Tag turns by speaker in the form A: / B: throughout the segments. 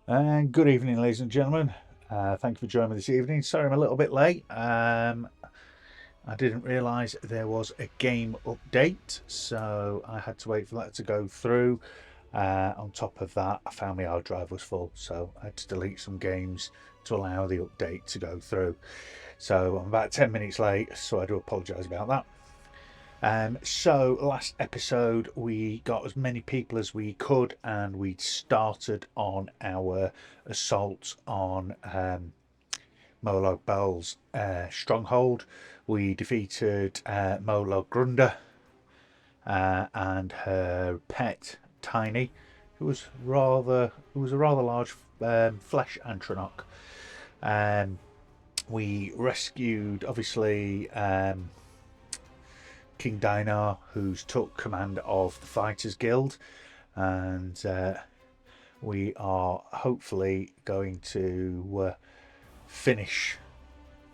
A: And good evening, ladies and gentlemen. Thank you for joining me this evening. Sorry I'm a little bit late. I didn't realise there was a game update, so I had to wait for that to go through. On top of that, I found my hard drive was full, so I had to delete some games to allow the update to go through. So I'm about 10 minutes late, so I do apologise about that. So last episode we got as many people as we could, and we started on our assault on Molag Bal's stronghold. We defeated Molag Grunda and her pet Tiny, who was a rather large flesh Antronach. Um, we rescued obviously King Dinar, who's took command of the Fighters Guild, and we are hopefully going to finish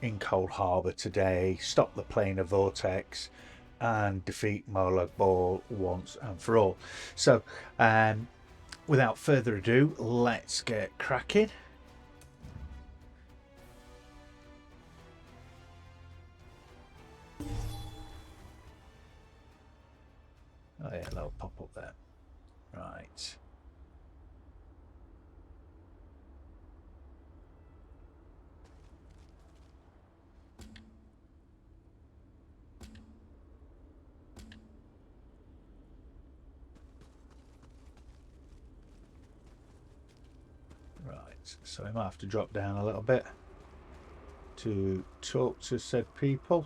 A: in Cold Harbour today, stop the Planar Vortex, and defeat Molag Ball once and for all. So, without further ado, let's get cracking. Oh yeah, that'll pop up there. Right. Right. So I might have to drop down a little bit to talk to said people.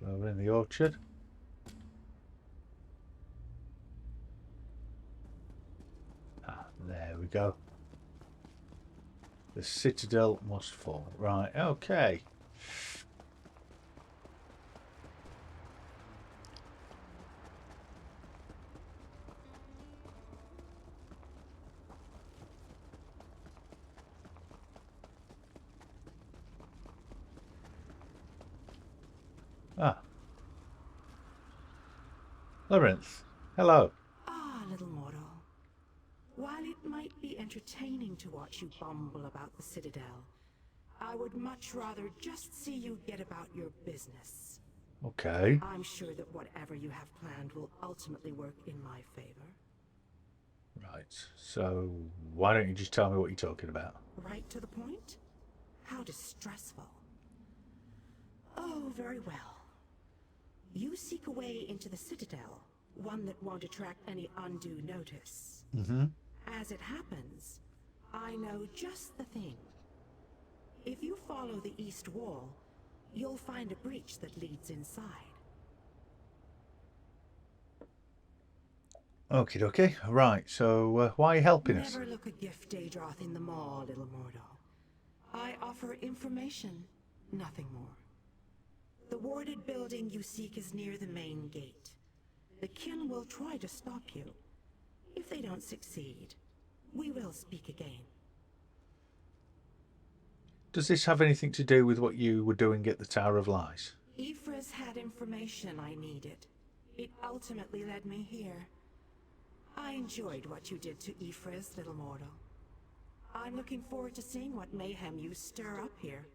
A: So we're in the orchard. There we go. The citadel must fall. Right, okay. Ah, Labyrinth. Hello.
B: Ah, little mortal. While it might be entertaining to watch you bumble about the Citadel, I would much rather just see you get about your business.
A: Okay.
B: I'm sure that whatever you have planned will ultimately work in my favor.
A: Right. So why don't you just tell me what you're talking about?
B: Right to the point? How distressful. Oh, very well. You seek a way into the Citadel, one that won't attract any undue notice.
A: Mm-hmm.
B: As it happens, I know just the thing. If you follow the east wall, you'll find a breach that leads inside.
A: Okie dokie. Right. So why are you helping us?
B: Never look a gift Daedroth in the maw, little mortal. I offer information, nothing more. The warded building you seek is near the main gate. The kin will try to stop you. If they don't succeed, we will speak again.
A: Does this have anything to do with what you were doing at the Tower of Lies?
B: Ephra's had information I needed. It ultimately led me here. I enjoyed what you did to Ephra's, little mortal. I'm looking forward to seeing what mayhem you stir up here.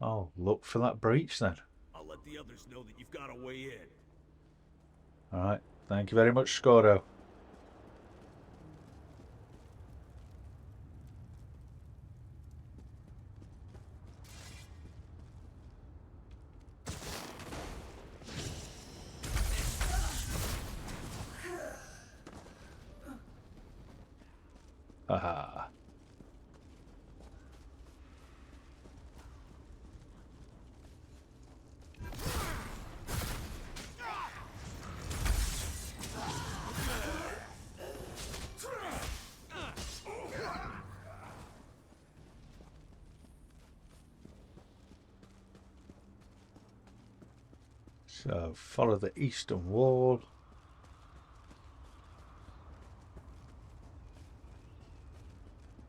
A: Oh, look for that breach then.
C: I'll let the others know that you've got a way in.
A: All right. Thank you very much, Scordo. Haha. So follow the eastern wall.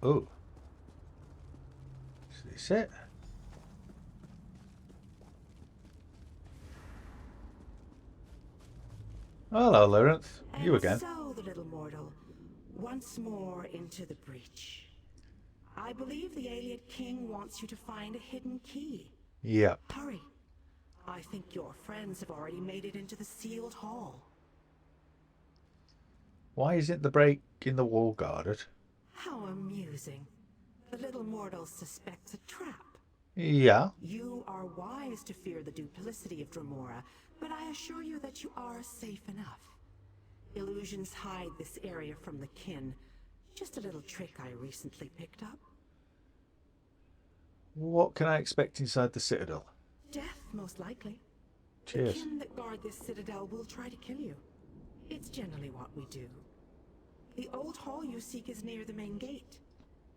A: Oh, is this it? Hello, Laurent. You
B: And
A: again.
B: so, the little mortal, once more into the breach. I believe the alien king wants you to find a hidden key.
A: Yep.
B: Hurry. I think your friends have already made it into the sealed hall.
A: Why isn't the break in the wall guarded?
B: How amusing. The little mortal suspects a trap.
A: Yeah.
B: You are wise to fear the duplicity of Dremora, but I assure you that you are safe enough. Illusions hide this area from the kin. Just a little trick I recently picked up.
A: What can I expect inside the citadel?
B: Death, most likely. The
A: Cheers.
B: kin that guard this citadel will try to kill you. It's generally what we do. The old hall you seek is near the main gate.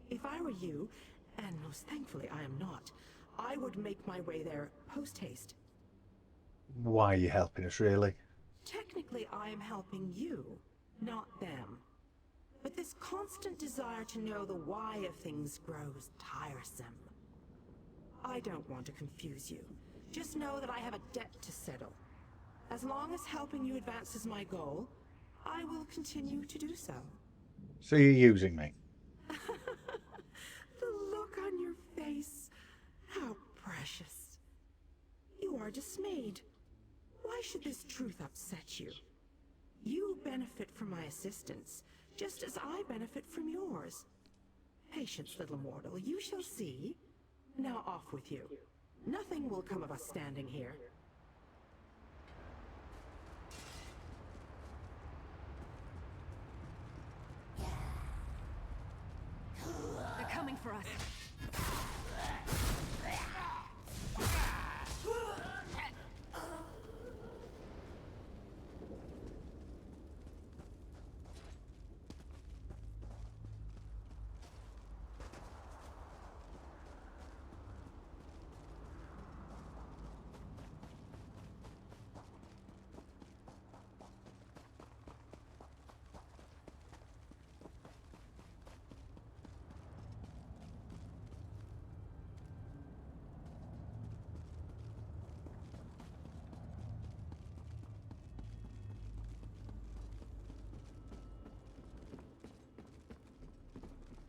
B: If I were you, and most thankfully I am not, I would make my way there post-haste.
A: Why are you helping us, really?
B: Technically, I am helping you, not them. But this constant desire to know the why of things grows tiresome. I don't want to confuse you. Just know that I have a debt to settle. As long as helping you advances my goal, I will continue to do so.
A: So you're using me?
B: The look on your face. How precious. You are dismayed. Why should this truth upset you? You benefit from my assistance, just as I benefit from yours. Patience, little mortal, you shall see. Now off with you. Nothing will come of us standing here.
D: They're coming for us.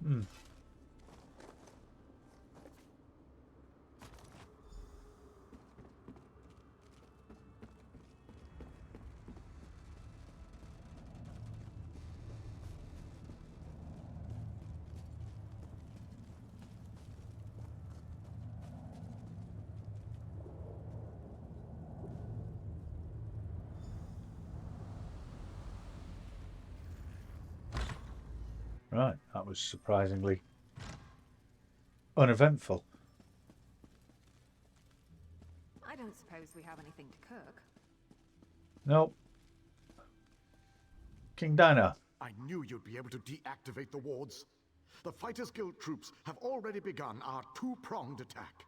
A: Hmm. Right, that was surprisingly uneventful.
D: I don't suppose we have anything to cook.
A: Nope. King Dino.
E: I knew you'd be able to deactivate the wards. The Fighters Guild troops have already begun our two-pronged attack.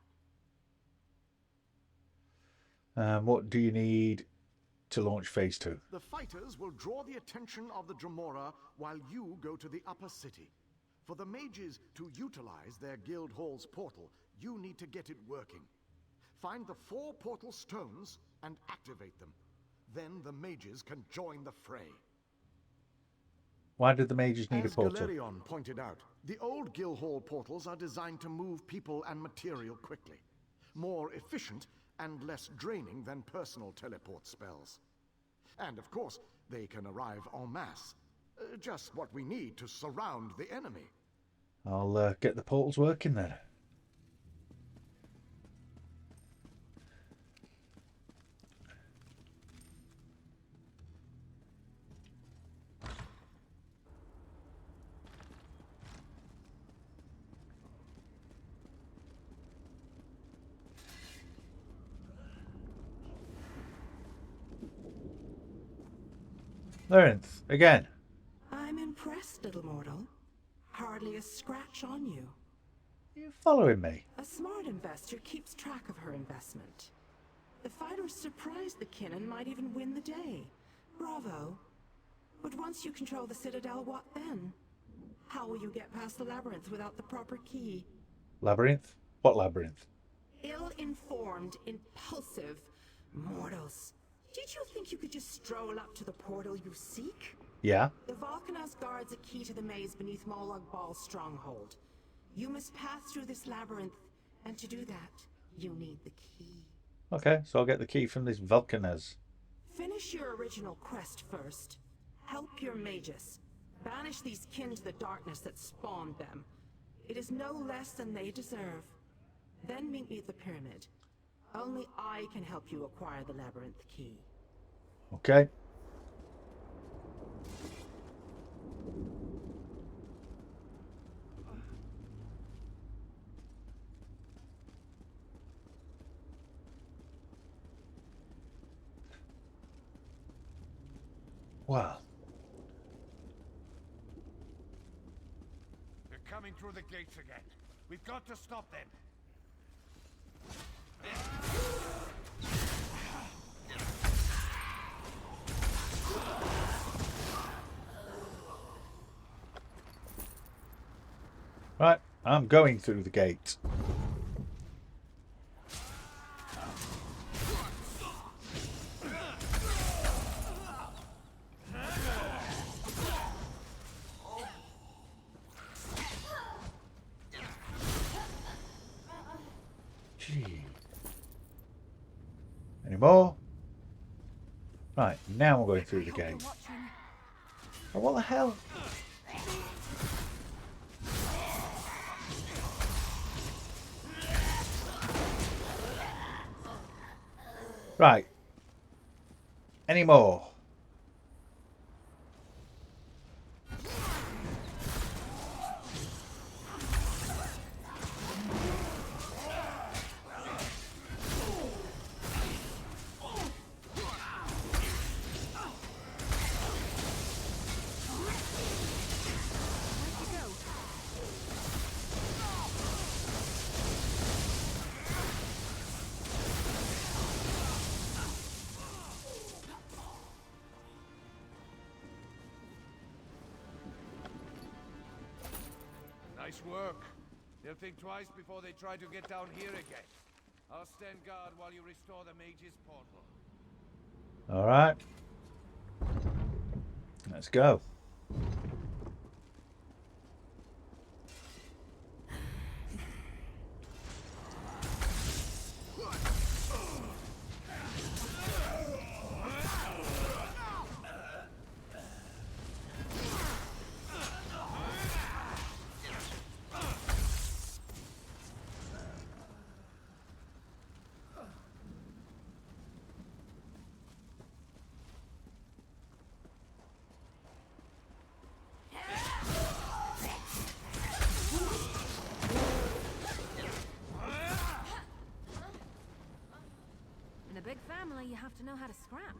A: What do you need to launch phase 2?
E: The fighters will draw the attention of the Dremora while you go to the upper city. For the mages to utilize their guild hall's portal, you need to get it working. Find the 4 portal stones and activate them. Then the mages can join the fray.
A: Why do the mages need
E: As
A: a portal?
E: Galerion pointed out, the old guild hall portals are designed to move people and material quickly. More efficient and less draining than personal teleport spells. And of course, they can arrive en masse. Just what we need to surround the enemy.
A: I'll get the portals working then. Laurent, again.
B: I'm impressed, little mortal. Hardly a scratch on you.
A: Are you following me?
B: A smart investor keeps track of her investment. The fighters surprised the kin and might even win the day. Bravo. But once you control the Citadel, what then? How will you get past the labyrinth without the proper key?
A: Labyrinth? What labyrinth?
B: Ill-informed, impulsive mortals. Did you think you could just stroll up to the portal you seek?
A: Yeah.
B: The Volcanos guards a key to the maze beneath Molag Ball's stronghold. You must pass through this labyrinth, and to do that, you need the key.
A: Okay, so I'll get the key from this Vulcaners.
B: Finish your original quest first. Help your mages. Banish these kin to the darkness that spawned them. It is no less than they deserve. Then meet me at the pyramid. Only I can help you acquire the labyrinth key.
A: Okay. Well,
C: They're coming through the gates again. We've got to stop them.
A: right, I'm going through the gate. Gee. Any more? Right, now I'm going through the gate. Oh, what the hell? Right. Any more?
C: Nice work. They'll think twice before they try to get down here again. I'll stand guard while you restore the mage's portal.
A: All right. Let's go.
D: In a big family, you have to know how to scrap.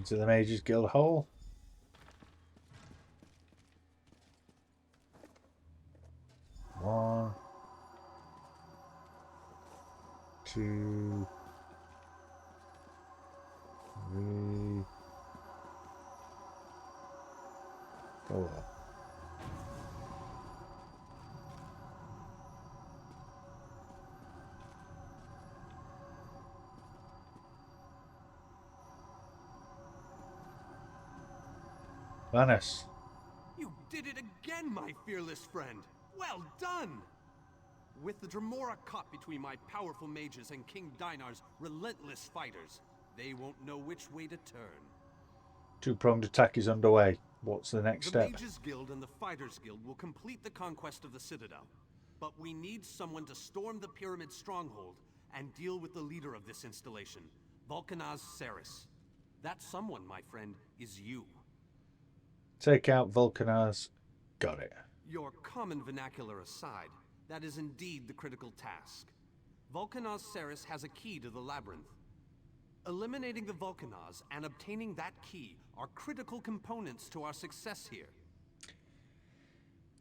A: Into the Mages Guild Hall. One, two, three, four. Vanis.
F: You did it again, my fearless friend. Well done! With the Dremora caught between my powerful mages and King Dinar's relentless fighters, they won't know which way to turn.
A: Two-pronged attack is underway. What's the next
F: The
A: step?
F: Mages Guild and the Fighters Guild will complete the conquest of the Citadel. But we need someone to storm the Pyramid stronghold and deal with the leader of this installation, Vulcanaz Ceres. That someone, my friend, is you.
A: Take out Vulcanaz. Got it.
F: Your common vernacular aside, that is indeed the critical task. Vulcanaz Ceres has a key to the labyrinth. Eliminating the Vulcanaz and obtaining that key are critical components to our success here.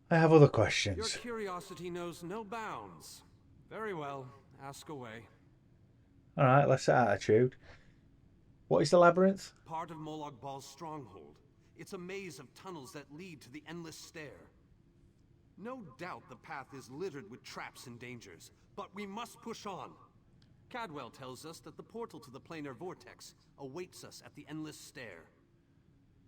A: I have other
F: Your
A: questions.
F: curiosity knows no bounds. Very well, ask away.
A: Alright, let's set attitude. What is the labyrinth?
F: Part of Molag Bal's stronghold. It's a maze of tunnels that lead to the endless stair. No doubt the path is littered with traps and dangers, but we must push on. Cadwell tells us that the portal to the Planar Vortex awaits us at the endless stair.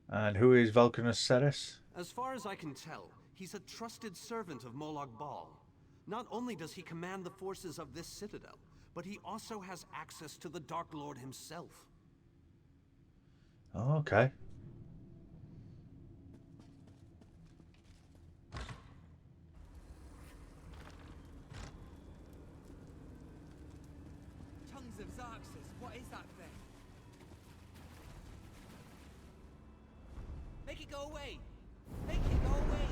A: And who is Vulcanaz Ceres?
F: As far as I can tell, he's a trusted servant of Molag Bal. Not only does he command the forces of this citadel, but he also has access to the Dark Lord himself.
A: Oh, okay.
G: Tongues of Xarxes, what is that thing? Make it go away! Make it go away!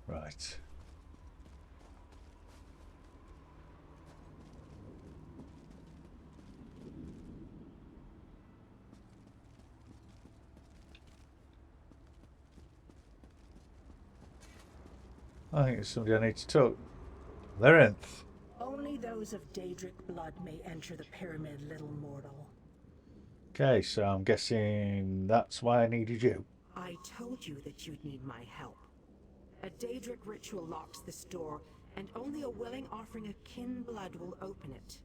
G: Right. I think it's somebody I need to talk. Labyrinth.
B: Only those of Daedric blood may enter the pyramid, little mortal.
A: Okay, so I'm guessing that's why I needed you.
B: I told you that you'd need my help. A Daedric ritual locks this door, and only a willing offering of kin blood will open it.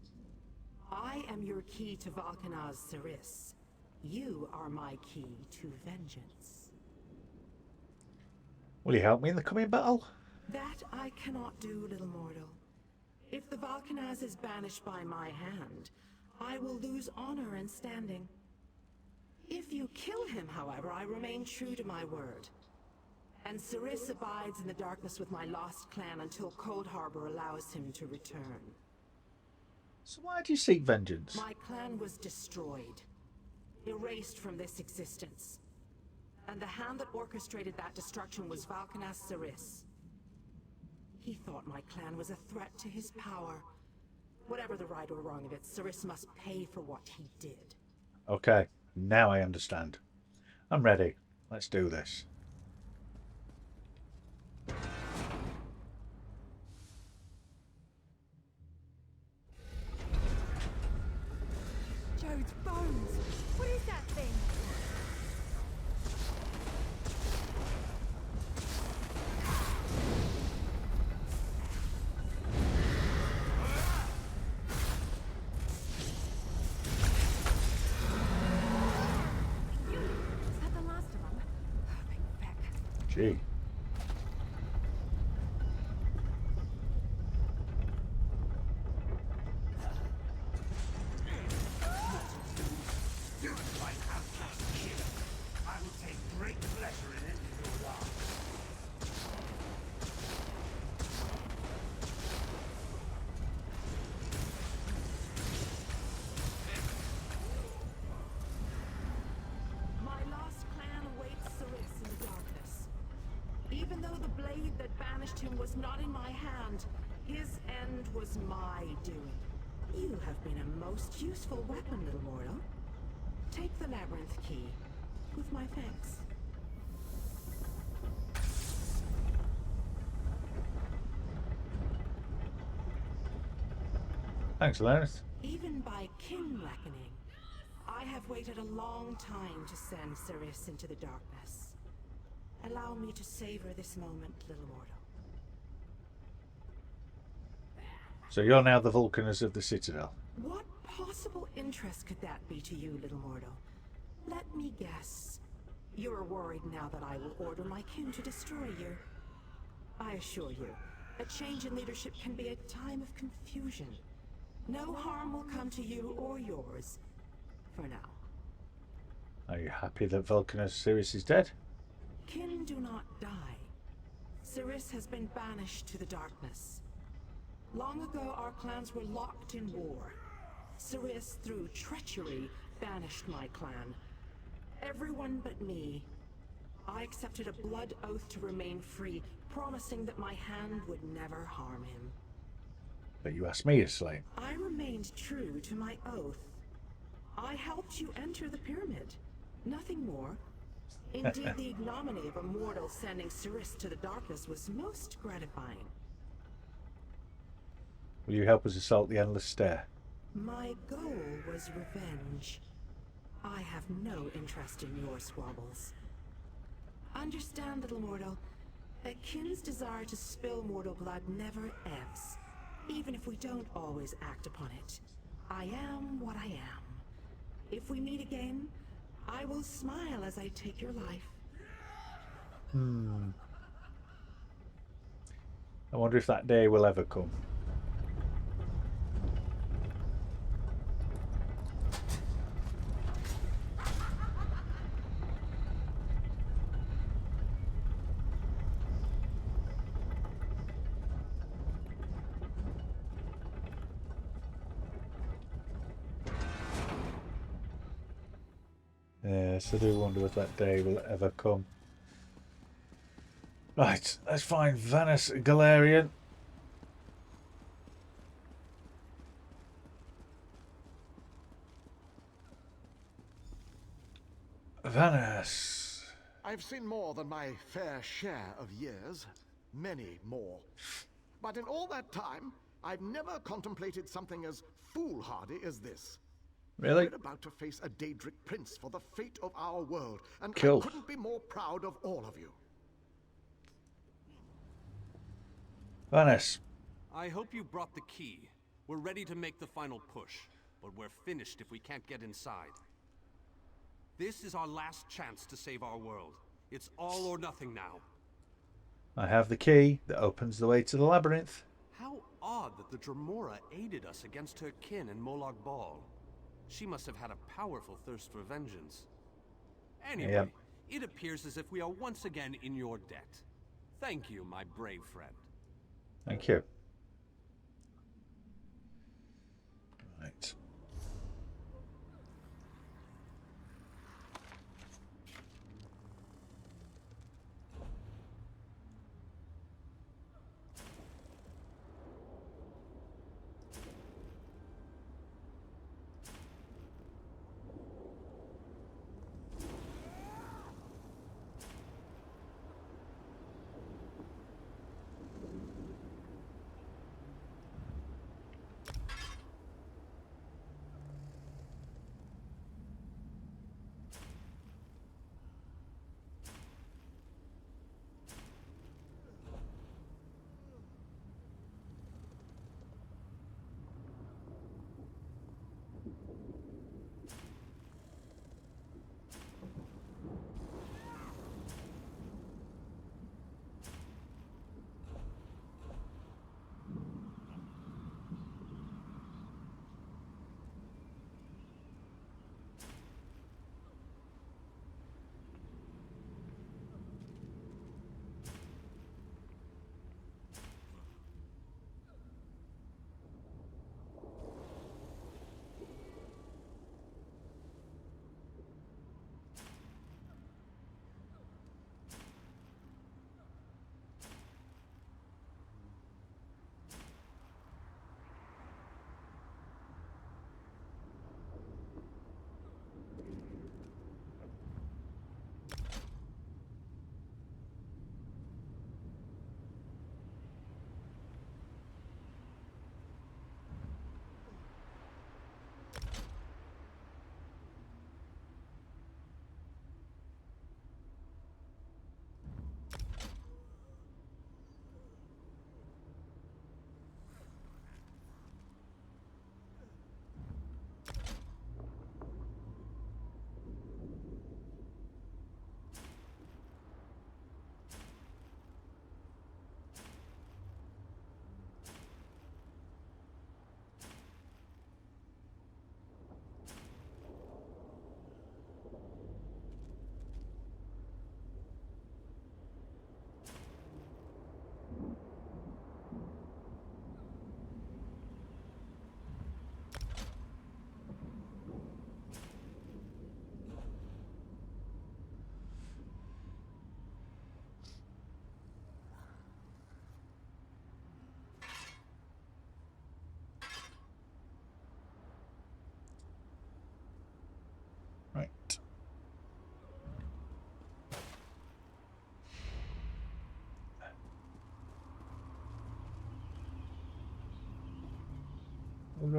B: I am your key to Vulcanaz Ceres. You are my key to vengeance.
A: Will you help me in the coming battle?
B: That I cannot do, little mortal. If the Vulcanaz is banished by my hand, I will lose honor and standing. If you kill him, however, I remain true to my word. And Ceres abides in the darkness with my lost clan until Cold Harbor allows him to return.
A: So why do you seek vengeance?
B: My clan was destroyed, erased from this existence. And the hand that orchestrated that destruction was Vulcanaz Ceres. He thought my clan was a threat to his power. Whatever the right or wrong of it, Ceres must pay for what he did.
A: Okay, now I understand. I'm ready. Let's do this.
D: Jode's bones! What is that thing? Is that the last of them? Big feck.
A: Gee.
C: I will take great pleasure in it if you allow.
B: banished him was not in my hand. His end was my doing. You have been a most useful weapon, little mortal. Take the labyrinth key, with my thanks.
G: Thanks, Lenneth.
B: Even by kin reckoning, I have waited a long time to send Ceres into the darkness. Allow me to savor this moment, little mortal.
G: So you're now the Vulcaners of the Citadel.
B: What possible interest could that be to you, little mortal? Let me guess. You're worried now that I will order my kin to destroy you. I assure you, a change in leadership can be a time of confusion. No harm will come to you or yours, for now.
G: Are you happy that Vulcanus Sirius is dead?
B: Kin do not die. Ceres has been banished to the darkness. Long ago, our clans were locked in war. Ceres, through treachery, banished my clan. Everyone but me. I accepted a blood oath to remain free, promising that my hand would never harm him.
G: But you asked me to slay him.
B: I remained true to my oath. I helped you enter the pyramid. Nothing more. Indeed, the ignominy of a mortal sending Ceres to the darkness was most gratifying.
G: Will you help us assault the Endless Stair?
B: My goal was revenge. I have no interest in your squabbles. Understand, little mortal, a kin's desire to spill mortal blood never ebbs, even if we don't always act upon it. I am what I am. If we meet again, I will smile as I take your life.
G: I wonder if that day will ever come. Yes, I do wonder if that day will ever come. Right, let's find Vanus Galarian. Vanus.
E: I've seen more than my fair share of years. Many more. But in all that time, I've never contemplated something as foolhardy as this.
G: Really?
E: We're about to face a Daedric prince for the fate of our world, and
G: Cool.
E: I couldn't be more proud of all of you.
G: Vanus.
F: I hope you brought the key. We're ready to make the final push, but we're finished if we can't get inside. This is our last chance to save our world. It's all or nothing now.
G: I have the key that opens the way to the labyrinth.
F: How odd that the Dremora aided us against her kin in Molag Bal. She must have had a powerful thirst for vengeance. Anyway,
G: Yep.
F: it appears as if we are once again in your debt. Thank you, my brave friend.
G: Thank you. Right.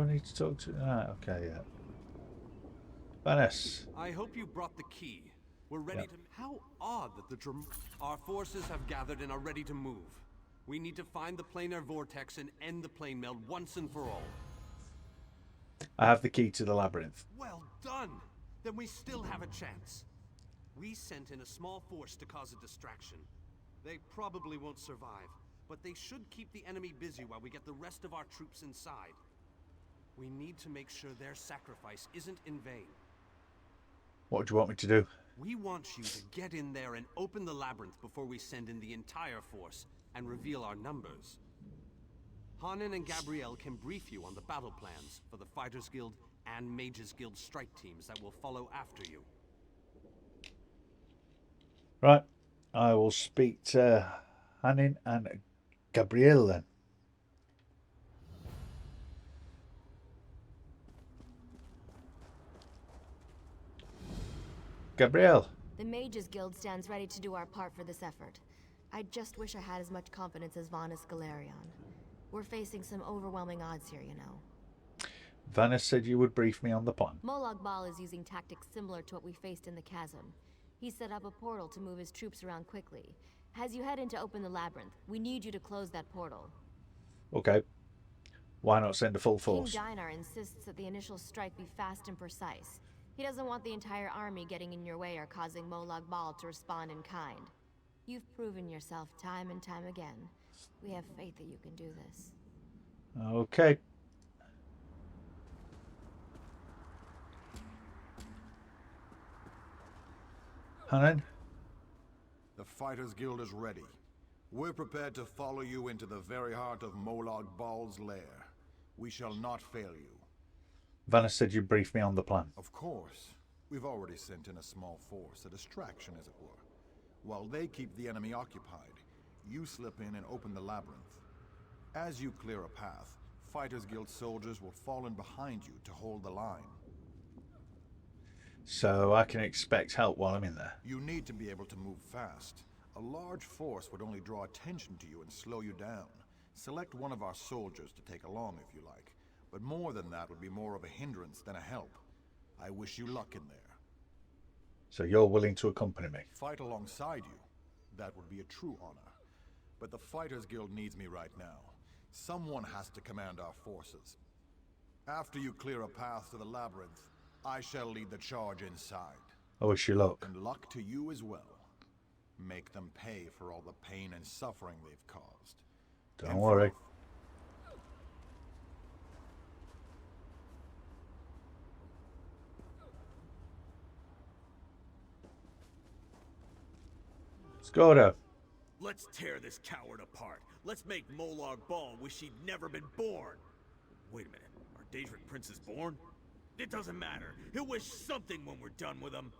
A: do I need to talk to? Ah, okay, yeah. Venice.
F: I hope you brought the key. We're ready
A: Yep.
F: to... How odd that Our forces have gathered and are ready to move. We need to find the planar vortex and end the plane meld once and for all.
A: I have the key to the labyrinth.
F: Well done! Then we still have a chance. We sent in a small force to cause a distraction. They probably won't survive, but they should keep the enemy busy while we get the rest of our troops inside. We need to make sure their sacrifice isn't in vain.
A: What do you want me to do?
F: We want you to get in there and open the labyrinth before we send in the entire force and reveal our numbers. Hanan and Gabrielle can brief you on the battle plans for the Fighters Guild and Mages Guild strike teams that will follow after you.
A: Right. I will speak to Hanin and Gabrielle then. Gabrielle.
D: The Mages Guild stands ready to do our part for this effort. I just wish I had as much confidence as Vanus Galerion. We're facing some overwhelming odds here, you know.
A: Vanessa said you would brief me on the plan.
D: Molag Bal is using tactics similar to what we faced in the chasm. He set up a portal to move his troops around quickly. As you head in to open the labyrinth, we need you to close that portal.
A: Okay. Why not send a full force?
D: King Dinar insists that the initial strike be fast and precise. He doesn't want the entire army getting in your way or causing Molag Bal to respond in kind. You've proven yourself time and time again. We have faith that you can do this.
A: Okay. Hanan?
H: The Fighters Guild is ready. We're prepared to follow you into the very heart of Molag Bal's lair. We shall not fail you.
A: Vanessa said you'd brief me on the plan.
H: Of course. We've already sent in a small force, a distraction as it were. While they keep the enemy occupied, you slip in and open the labyrinth. As you clear a path, Fighters Guild soldiers will fall in behind you to hold the line.
A: So I can expect help while I'm in there.
H: You need to be able to move fast. A large force would only draw attention to you and slow you down. Select one of our soldiers to take along if you like, but more than that would be more of a hindrance than a help. I wish you luck in there.
A: So you're willing to accompany me?
H: Fight alongside you. That would be a true honor. But the Fighters Guild needs me right now. Someone has to command our forces. After you clear a path to the labyrinth, I shall lead the charge inside.
A: I wish you luck.
H: And luck to you as well. Make them pay for all the pain and suffering they've caused.
A: Don't worry. Skoda.
I: Let's tear this coward apart. Let's make Molag Bal wish he'd never been born. Wait a minute, are Daedric princes born? It doesn't matter. He'll wish something when we're done with him.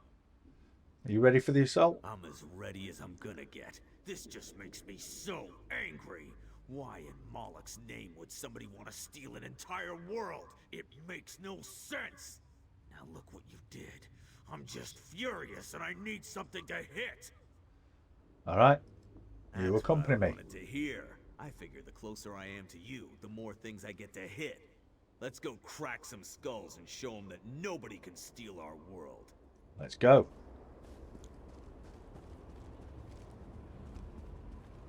A: Are you ready for the assault?
I: I'm as ready as I'm gonna get. This just makes me so angry. Why in Moloch's name would somebody want to steal an entire world? It makes no sense. Now look what you did. I'm just furious and I need something to hit.
A: All right. You
I: That's
A: accompany
I: what I
A: me.
I: wanted to hear. I figure the closer I am to you, the more things I get to hit. Let's go crack some skulls and show them that nobody can steal our world.
A: Let's go.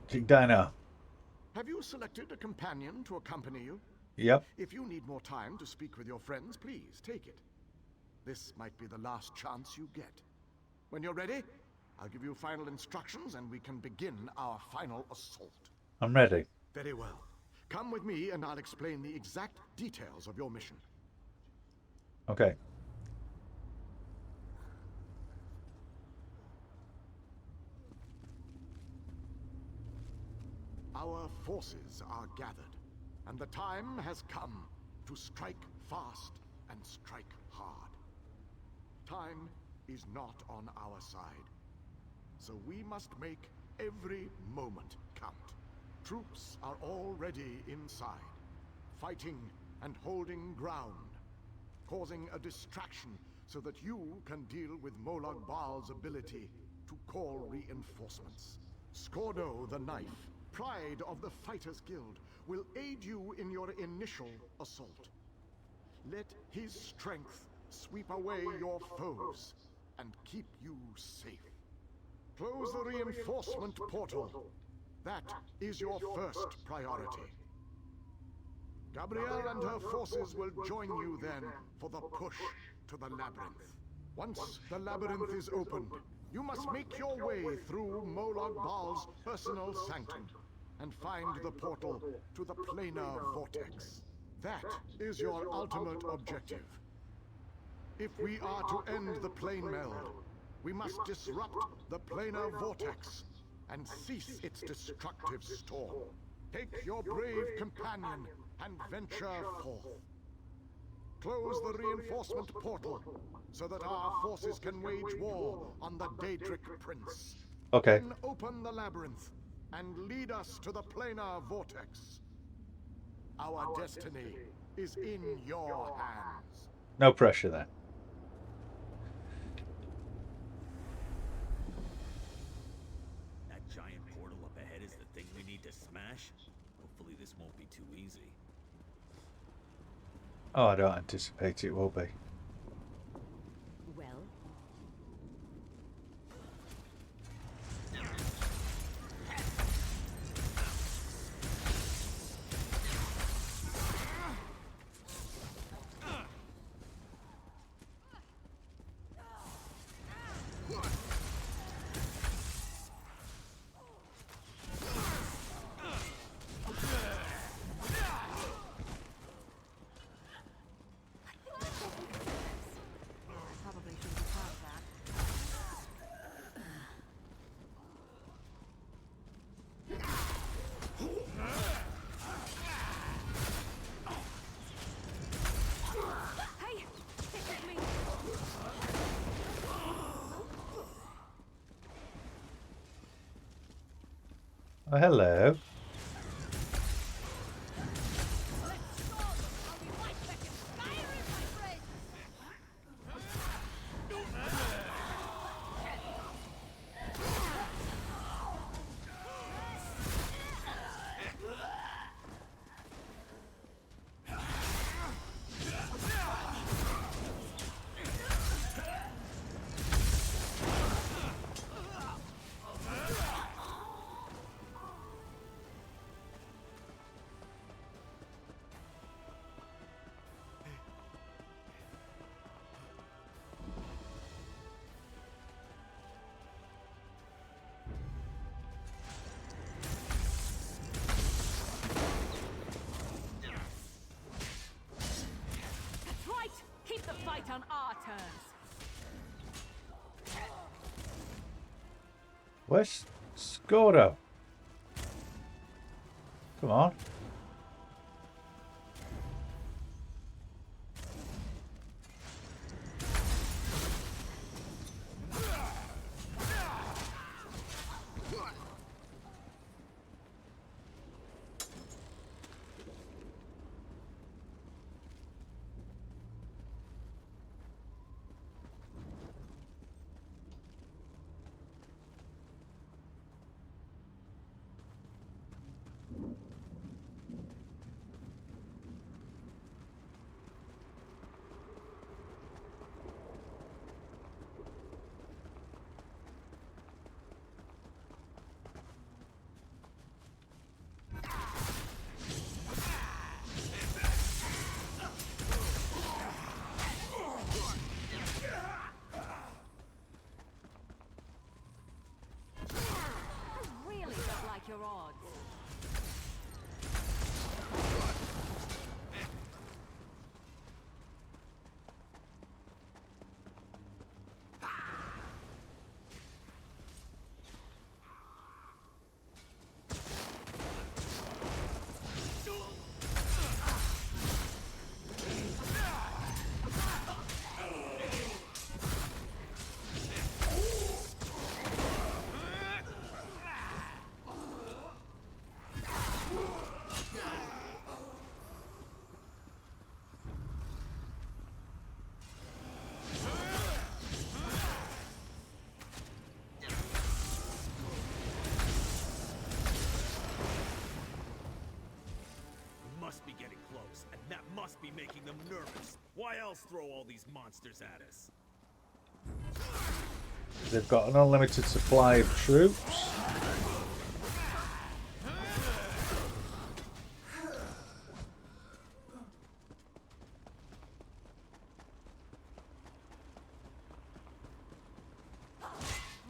A: King Dinar.
E: Have you selected a companion to accompany you?
A: Yep.
E: If you need more time to speak with your friends, please take it. This might be the last chance you get. When you're ready, I'll give you final instructions and we can begin our final assault.
A: I'm ready.
E: Very well. Come with me and I'll explain the exact details of your mission.
A: Okay.
E: Our forces are gathered, and the time has come to strike fast and strike hard. Time is not on our side, so we must make every moment count. Troops are already inside, fighting and holding ground, causing a distraction so that you can deal with Molag Bal's ability to call reinforcements. Skordo the Knife, pride of the Fighters Guild, will aid you in your initial assault. Let his strength sweep away your foes and keep you safe. Close the reinforcement portal. That is your first priority. Gabrielle and her forces will join you then for the push to the labyrinth. Once the labyrinth is opened, you must make your way through Molag Bal's personal sanctum and find the portal to the Planar Vortex. That is your ultimate objective. If we are to end the plane meld, we must disrupt the Planar Vortex and cease its destructive storm. Take your brave companion and venture forth. Close the reinforcement portal so that our forces can wage war on the Daedric Prince.
A: Okay.
E: Then open the labyrinth and lead us to the Planar Vortex. Our destiny is in your hands.
A: No pressure then.
I: That giant portal up ahead is the thing we need to smash. Hopefully this won't be too easy.
A: Oh, I don't anticipate it will be.
D: Well, probably shouldn't have thought that. Hey! Hit me!
A: Oh, hello.
J: That's right! Keep the fight on our terms!
A: Where's Scordo? Come on.
I: else throw all these monsters at us?
A: They've got an unlimited supply of troops.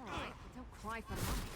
J: Alright, don't cry for money.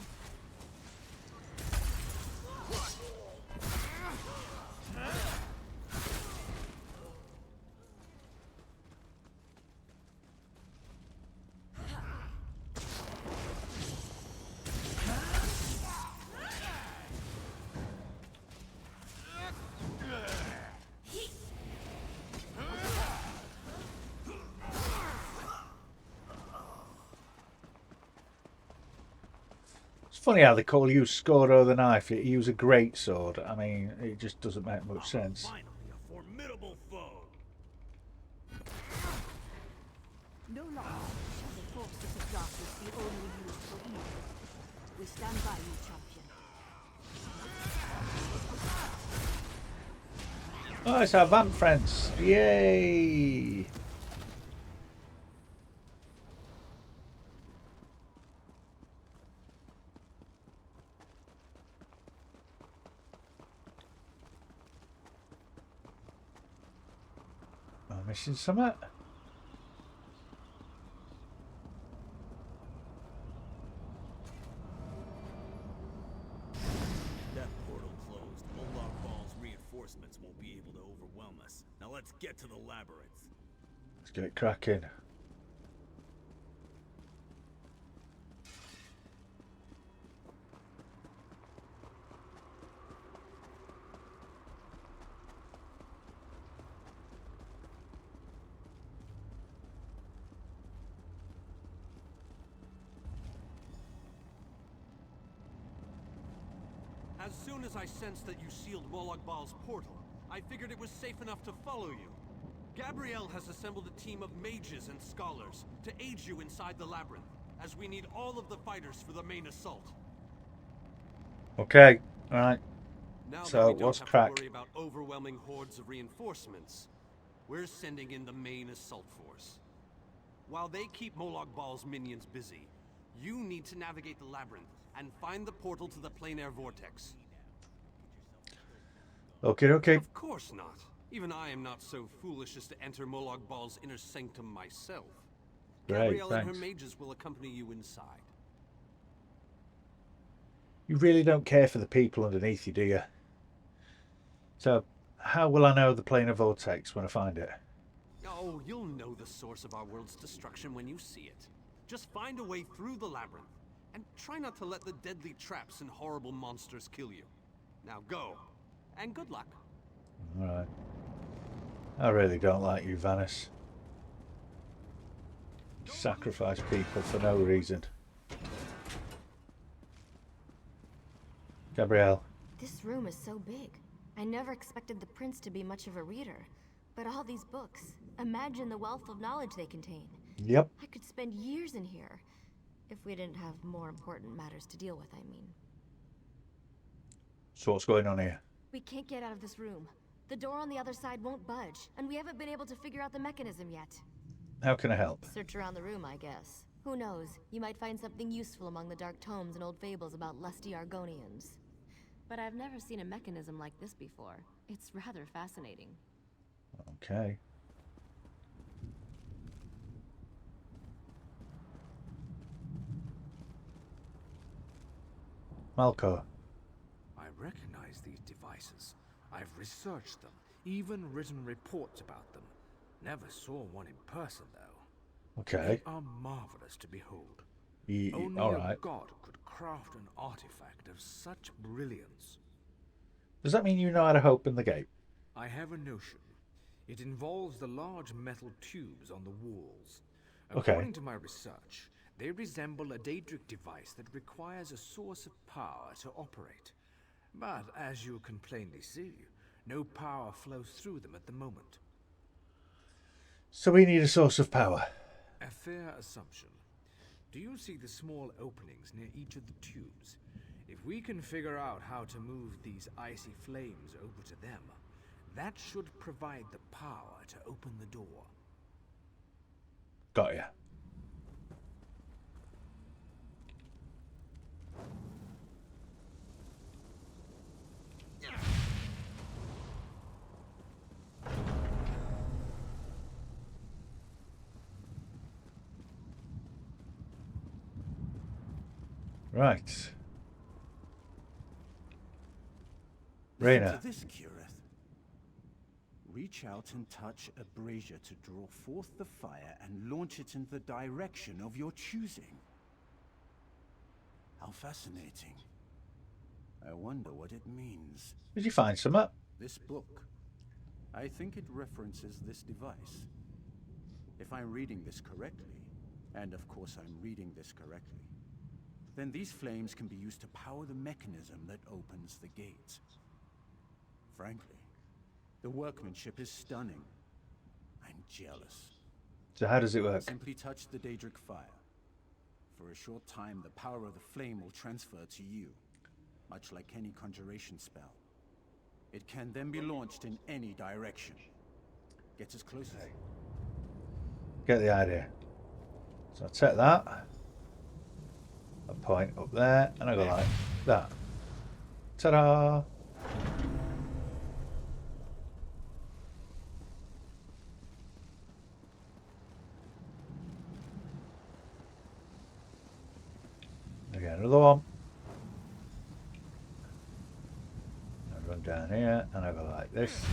A: It's funny how they call you Scordo the knife. You use a great sword. I mean, it just doesn't make much sense.
I: Finally, a formidable foe.
J: No longer shall the forces of darkness be only used for evil. We stand by you, champion.
A: Oh, it's our vamp friends. Yay! Am I missing something?
I: That portal closed. Molag Bal's reinforcements won't be able to overwhelm us. Now let's get to the labyrinth.
A: Let's get cracking.
F: As soon as I sensed that you sealed Molag Bal's portal, I figured it was safe enough to follow you. Gabrielle has assembled a team of mages and scholars to aid you inside the labyrinth, as we need all of the fighters for the main assault.
A: Okay, alright.
F: Now
A: So,
F: that we don't
A: what's
F: have
A: crack?
F: to worry about overwhelming hordes of reinforcements, we're sending in the main assault force. While they keep Molag Bal's minions busy, you need to navigate the labyrinth and find the portal to the Planar Vortex.
A: Okay, okay.
F: Of course not. Even I am not so foolish as to enter Molag Bal's inner sanctum myself.
A: Great,
F: Gabrielle and her
A: thanks.
F: mages will accompany you inside.
A: You really don't care for the people underneath you, do you? So, how will I know the planar vortex when I find it?
F: Oh, you'll know the source of our world's destruction when you see it. Just find a way through the labyrinth, and try not to let the deadly traps and horrible monsters kill you. Now go, and good luck.
A: Alright. I really don't like you, Vanis. Sacrifice people for no reason. Gabrielle.
D: This room is so big. I never expected the prince to be much of a reader. But all these books, imagine the wealth of knowledge they contain.
A: Yep.
D: I could spend years in here. If we didn't have more important matters to deal with, I mean.
A: So what's going on here?
D: We can't get out of this room. The door on the other side won't budge, and we haven't been able to figure out the mechanism yet.
A: How can I help?
D: Search around the room, I guess. Who knows? You might find something useful among the dark tomes and old fables about lusty Argonians. But I've never seen a mechanism like this before. It's rather fascinating.
A: Okay. Malco.
K: I recognize these devices. I've researched them, even written reports about them. Never saw one in person, though.
A: Okay.
K: They are marvelous to behold. Only
A: All
K: a
A: right.
K: god could craft an artifact of such brilliance.
A: Does that mean you know how to open the gate?
K: I have a notion. It involves the large metal tubes on the walls.
A: Okay.
K: According to my research, they resemble a Daedric device that requires a source of power to operate. But as you can plainly see, no power flows through them at the moment.
A: So we need a source of power.
K: A fair assumption. Do you see the small openings near each of the tubes? If we can figure out how to move these icy flames over to them, that should provide the power to open the door.
A: Got ya. Right.
L: Listen
A: Raina.
L: to this, Kirith. Reach out and touch a brazier to draw forth the fire and launch it in the direction of your choosing. How fascinating. I wonder what it means.
A: Did you find some up?
L: This book. I think it references this device. If I'm reading this correctly, and of course I'm reading this correctly, then these flames can be used to power the mechanism that opens the gate. Frankly, the workmanship is stunning. I'm jealous.
A: So how does it work?
L: Simply touch the Daedric fire. For a short time, the power of the flame will transfer to you, much like any conjuration spell. It can then be launched in any direction. Get as close as...
A: Get the idea. So I take that. I point up there, and I go like that. Ta-da! Again, another one. I run down here, and I go like this.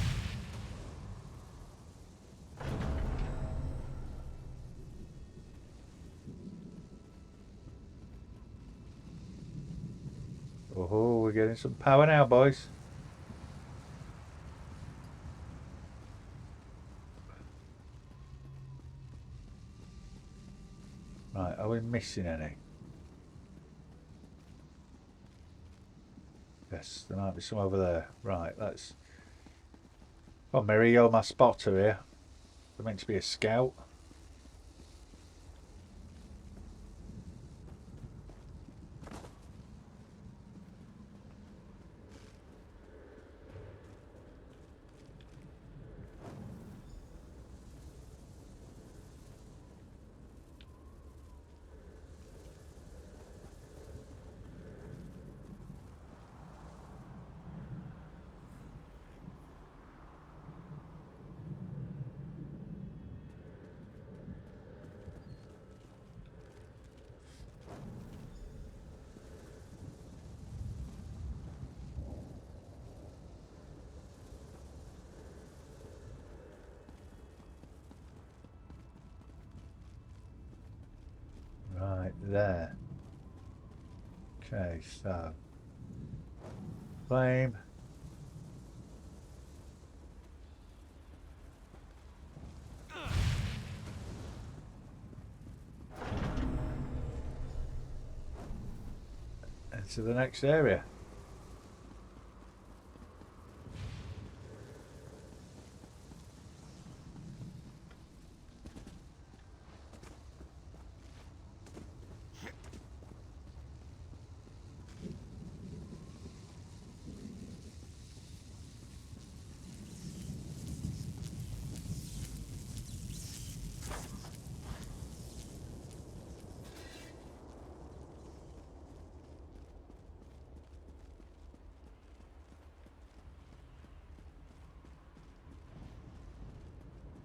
A: Oh, we're getting some power now, boys. Right, are we missing any? Yes, there might be some over there. Right, let's... Well, Mary, you're my spotter here. They're meant to be a scout. Right there. Okay, so flame. Into the next area.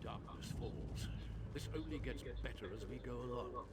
M: Darkness falls. This only gets better as we go along.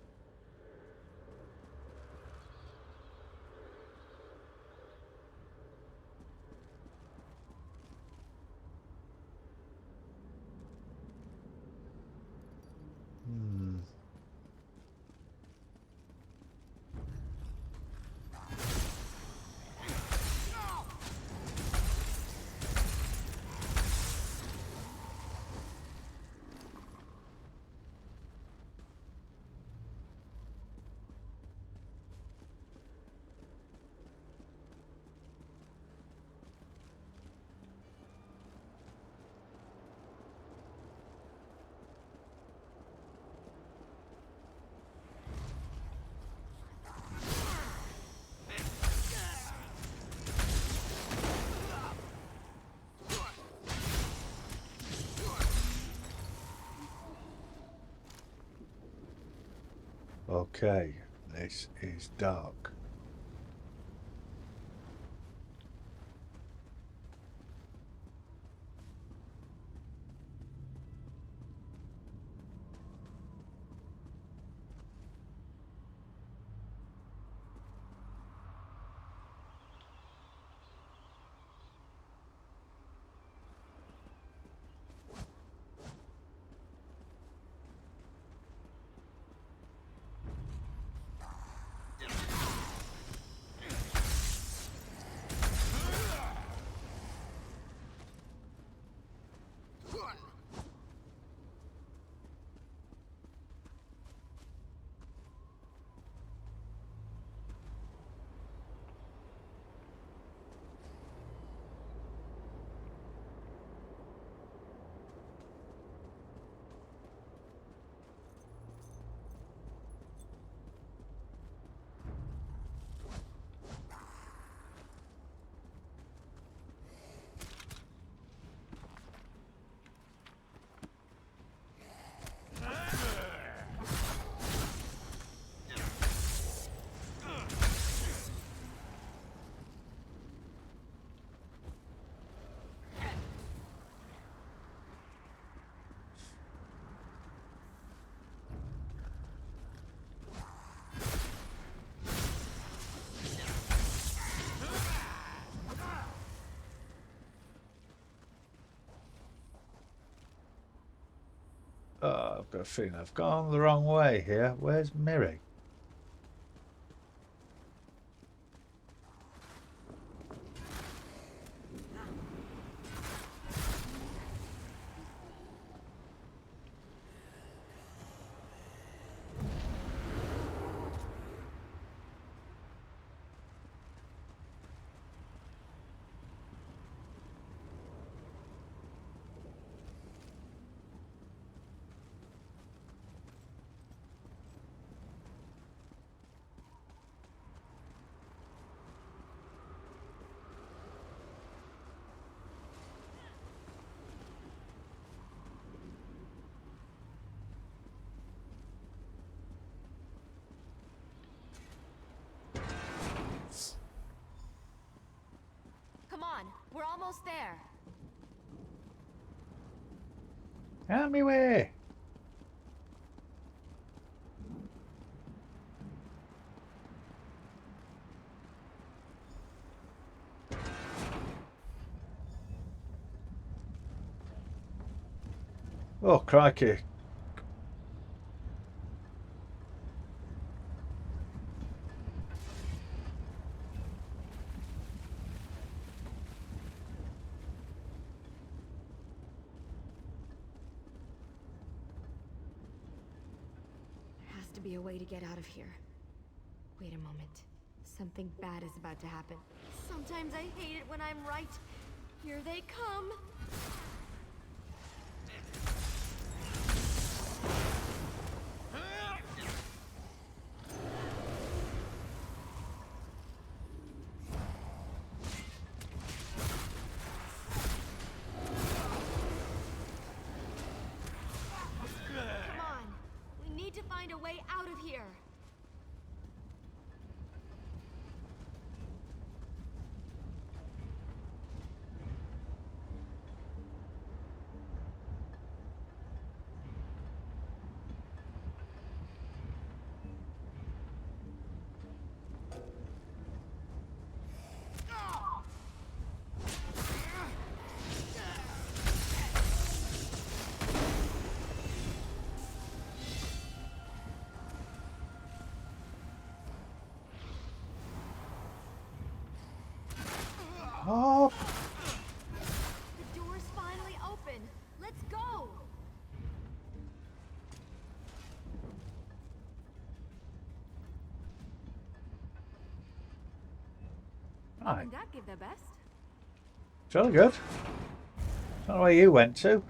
A: Okay, this is dark. I've got a feeling I've gone the wrong way here. Where's Miri?
D: Come on, we're almost there.
A: Out me way! Oh, crikey.
D: There has to be a way to get out of here. Wait a moment. Something bad is about to happen. Sometimes I hate it when I'm right. Here they come. Come on. We need to find a way out of here.
A: Oh!
D: The door's finally open. Let's go.
A: Right.
J: Didn't that give their best?
A: Jolly good. Not where you went to.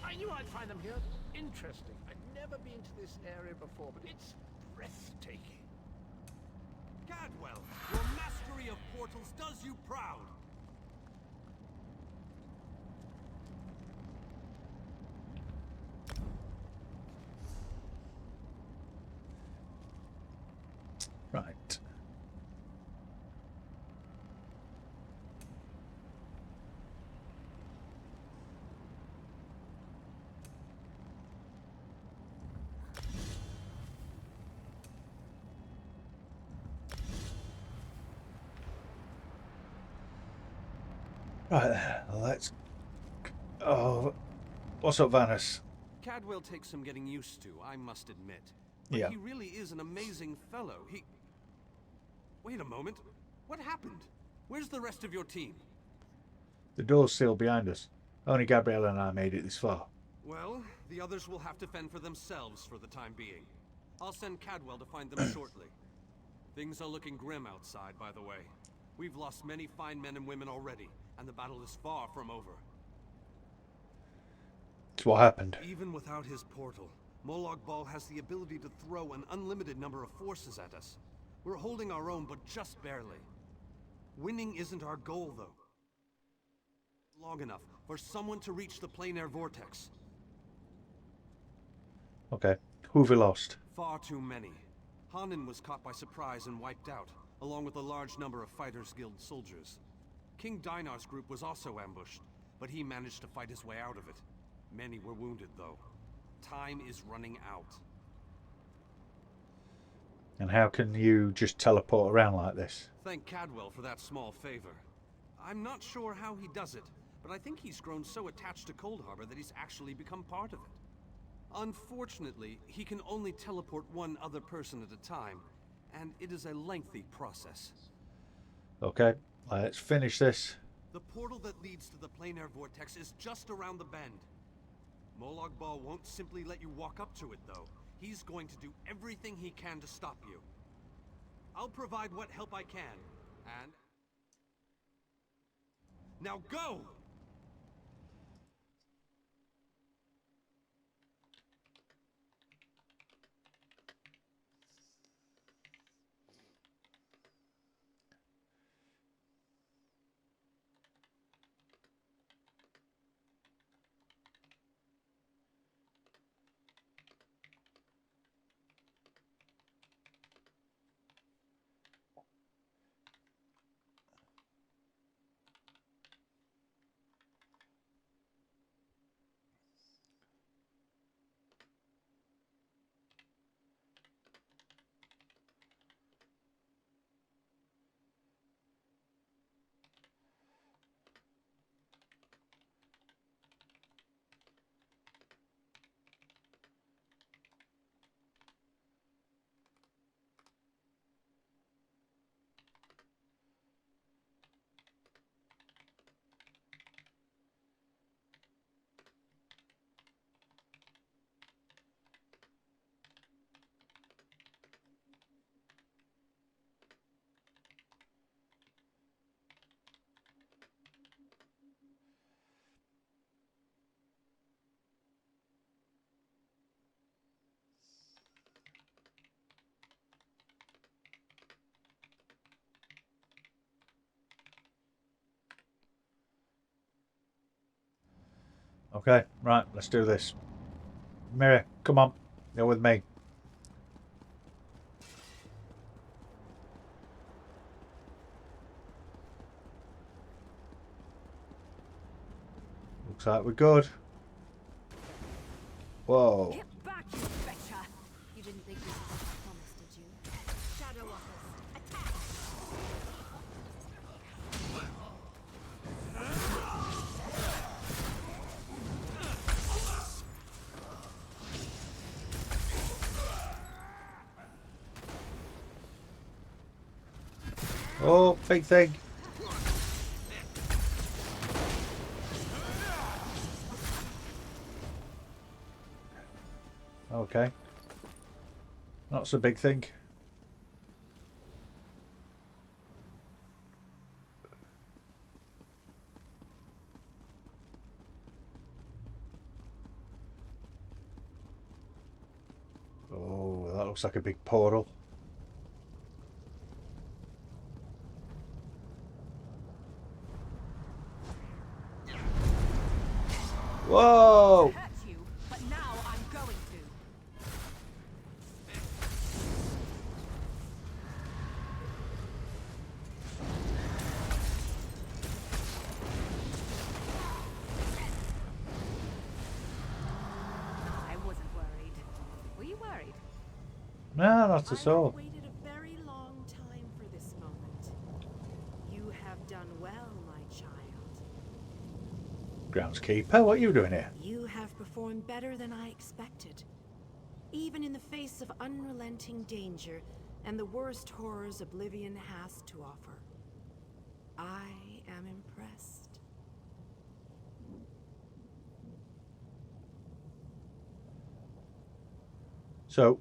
M: I knew I'd find them here. Interesting. I'd never been to this area before, but it's breathtaking.
F: Gadwell, your mastery of portals does you proud.
A: Right. Right, let's... Oh, what's up, Vanis?
F: Cadwell takes some getting used to, I must admit. But
A: Yeah.
F: he really is an amazing fellow. Wait a moment. What happened? Where's the rest of your team?
A: The door's sealed behind us. Only Gabrielle and I made it this far.
F: Well, the others will have to fend for themselves for the time being. I'll send Cadwell to find them shortly. Things are looking grim outside, by the way. We've lost many fine men and women already, and the battle is far from over.
A: It's what happened.
F: Even without his portal, Molag Bal has the ability to throw an unlimited number of forces at us. We're holding our own, but just barely. Winning isn't our goal, though. Long enough for someone to reach the Planar Vortex.
A: Okay. Who have we lost?
F: Far too many. Hanan was caught by surprise and wiped out, along with a large number of Fighters Guild soldiers. King Dinar's group was also ambushed, but he managed to fight his way out of it. Many were wounded, though. Time is running out.
A: And how can you just teleport around like this?
F: Thank Cadwell for that small favor. I'm not sure how he does it, but I think he's grown so attached to Cold Harbor that he's actually become part of it. Unfortunately, he can only teleport one other person at a time, and it is a lengthy process.
A: Okay, let's finish this.
F: The portal that leads to the Planar Vortex is just around the bend. Molag Bal won't simply let you walk up to it, though. He's going to do everything he can to stop you. I'll provide what help I can, and... Now go!
A: Okay, right, let's do this. Mary, come on, you're with me. Looks like we're good. Whoa.
J: Get back, you betcha!
D: You didn't think we could promise, did you?
J: Shadow Walkers, attack!
A: Oh, big thing. Okay. Not so big thing. Oh, that looks like a big portal. Whoa!
J: Hurt you, but now I'm going to.
A: No, not at
B: I
A: all.
B: have waited a very long time for this moment. You have done well, my child.
A: Groundskeeper, what are you doing here?
B: You have performed better than I expected. Even in the face of unrelenting danger and the worst horrors Oblivion has to offer. I am impressed.
A: So,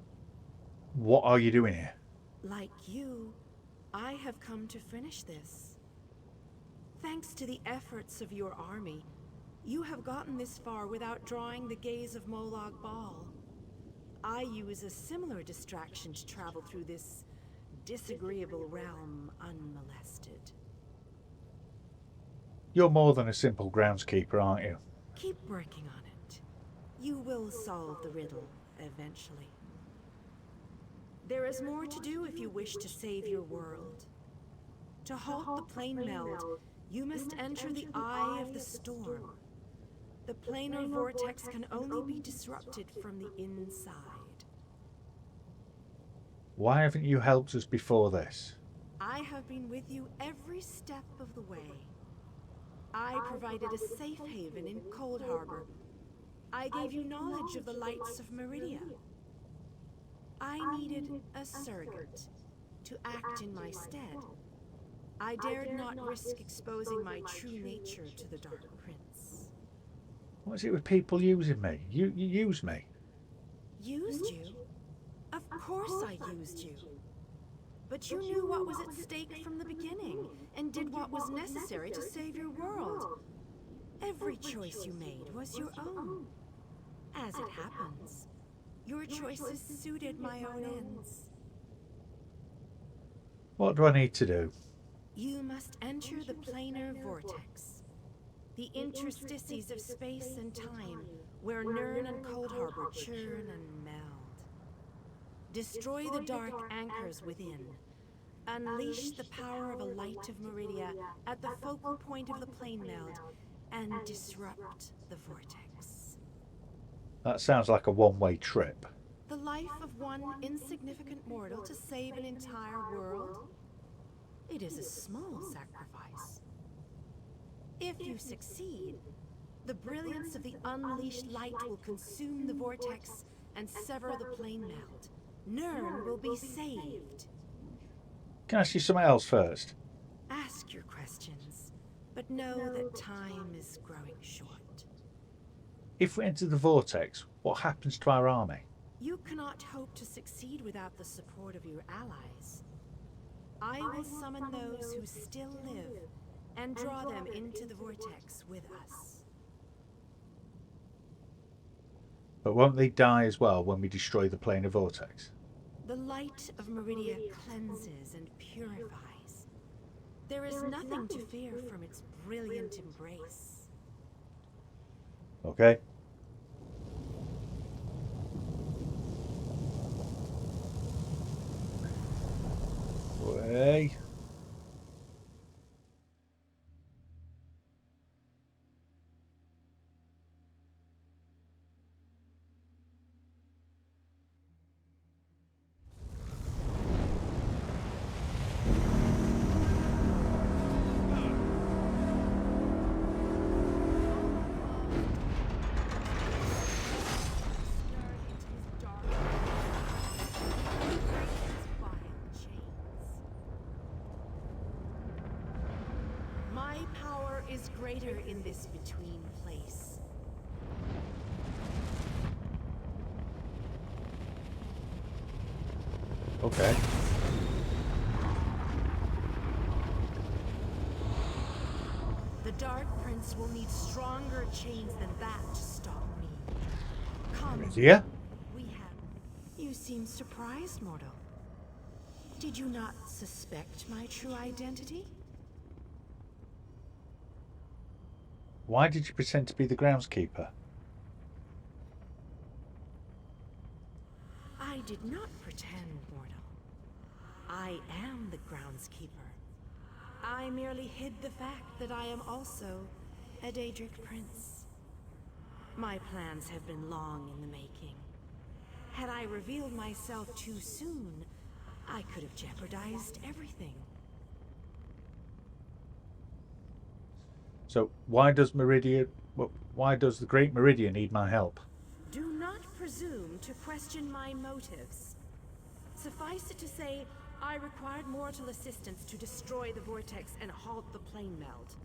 A: what are you doing here?
B: Like you, I have come to finish this. Thanks to the efforts of your army, you have gotten this far without drawing the gaze of Molag Bal. I use a similar distraction to travel through this disagreeable realm unmolested.
A: You're more than a simple groundskeeper, aren't you?
B: Keep working on it. You will solve the riddle eventually. There is more to do if you wish to save your world. To halt the plane meld, you must enter the eye of the storm. The planar vortex can only be disrupted from the inside.
A: Why haven't you helped us before this?
B: I have been with you every step of the way. I provided a safe haven in Cold Harbor. I gave you knowledge of the lights of Meridia. I needed a surrogate to act in my stead. I dared not risk exposing my true nature to the Dark Prince.
A: What's it with people using me? You use me.
B: Used you? Of course I used you. But you knew what was at stake from the beginning, and did what was necessary to save your world. Every choice you made was your own. As it happens, your choices suited my own ends.
A: What do I need to do?
B: You must enter the planar vortex. The interstices of space and time, where Nirn and Cold Harbor churn and meld. Destroy the dark anchors within. Unleash the power of a light of Meridia at the focal point of the plane meld, and disrupt the vortex.
A: That sounds like a one-way trip.
B: The life of one insignificant mortal to save an entire world? It is a small sacrifice. If you succeed, the brilliance of the unleashed light will consume the vortex and sever the plane meld. Nirn will be saved.
A: Can I ask you something else first?
B: Ask your questions, but know that time is growing short.
A: If we enter the vortex, what happens to our army?
B: You cannot hope to succeed without the support of your allies. I will summon those who still live and draw them into the vortex with us.
A: But won't they die as well when we destroy the planar vortex?
B: The light of Meridia cleanses and purifies. There is nothing to fear from its brilliant embrace.
A: Okay. Way.
B: My power is greater in this between place.
A: Okay.
B: The Dark Prince will need stronger chains than that to stop me. Come.
A: Yeah?
B: We have... You seem surprised, mortal. Did you not suspect my true identity?
A: Why did you pretend to be the groundskeeper?
B: I did not pretend, mortal. I am the groundskeeper. I merely hid the fact that I am also a Daedric prince. My plans have been long in the making. Had I revealed myself too soon, I could have jeopardized everything.
A: So why does why does the Great Meridian need my help?
B: Do not presume to question my motives. Suffice it to say, I required mortal assistance to destroy the Vortex and halt the plane melt.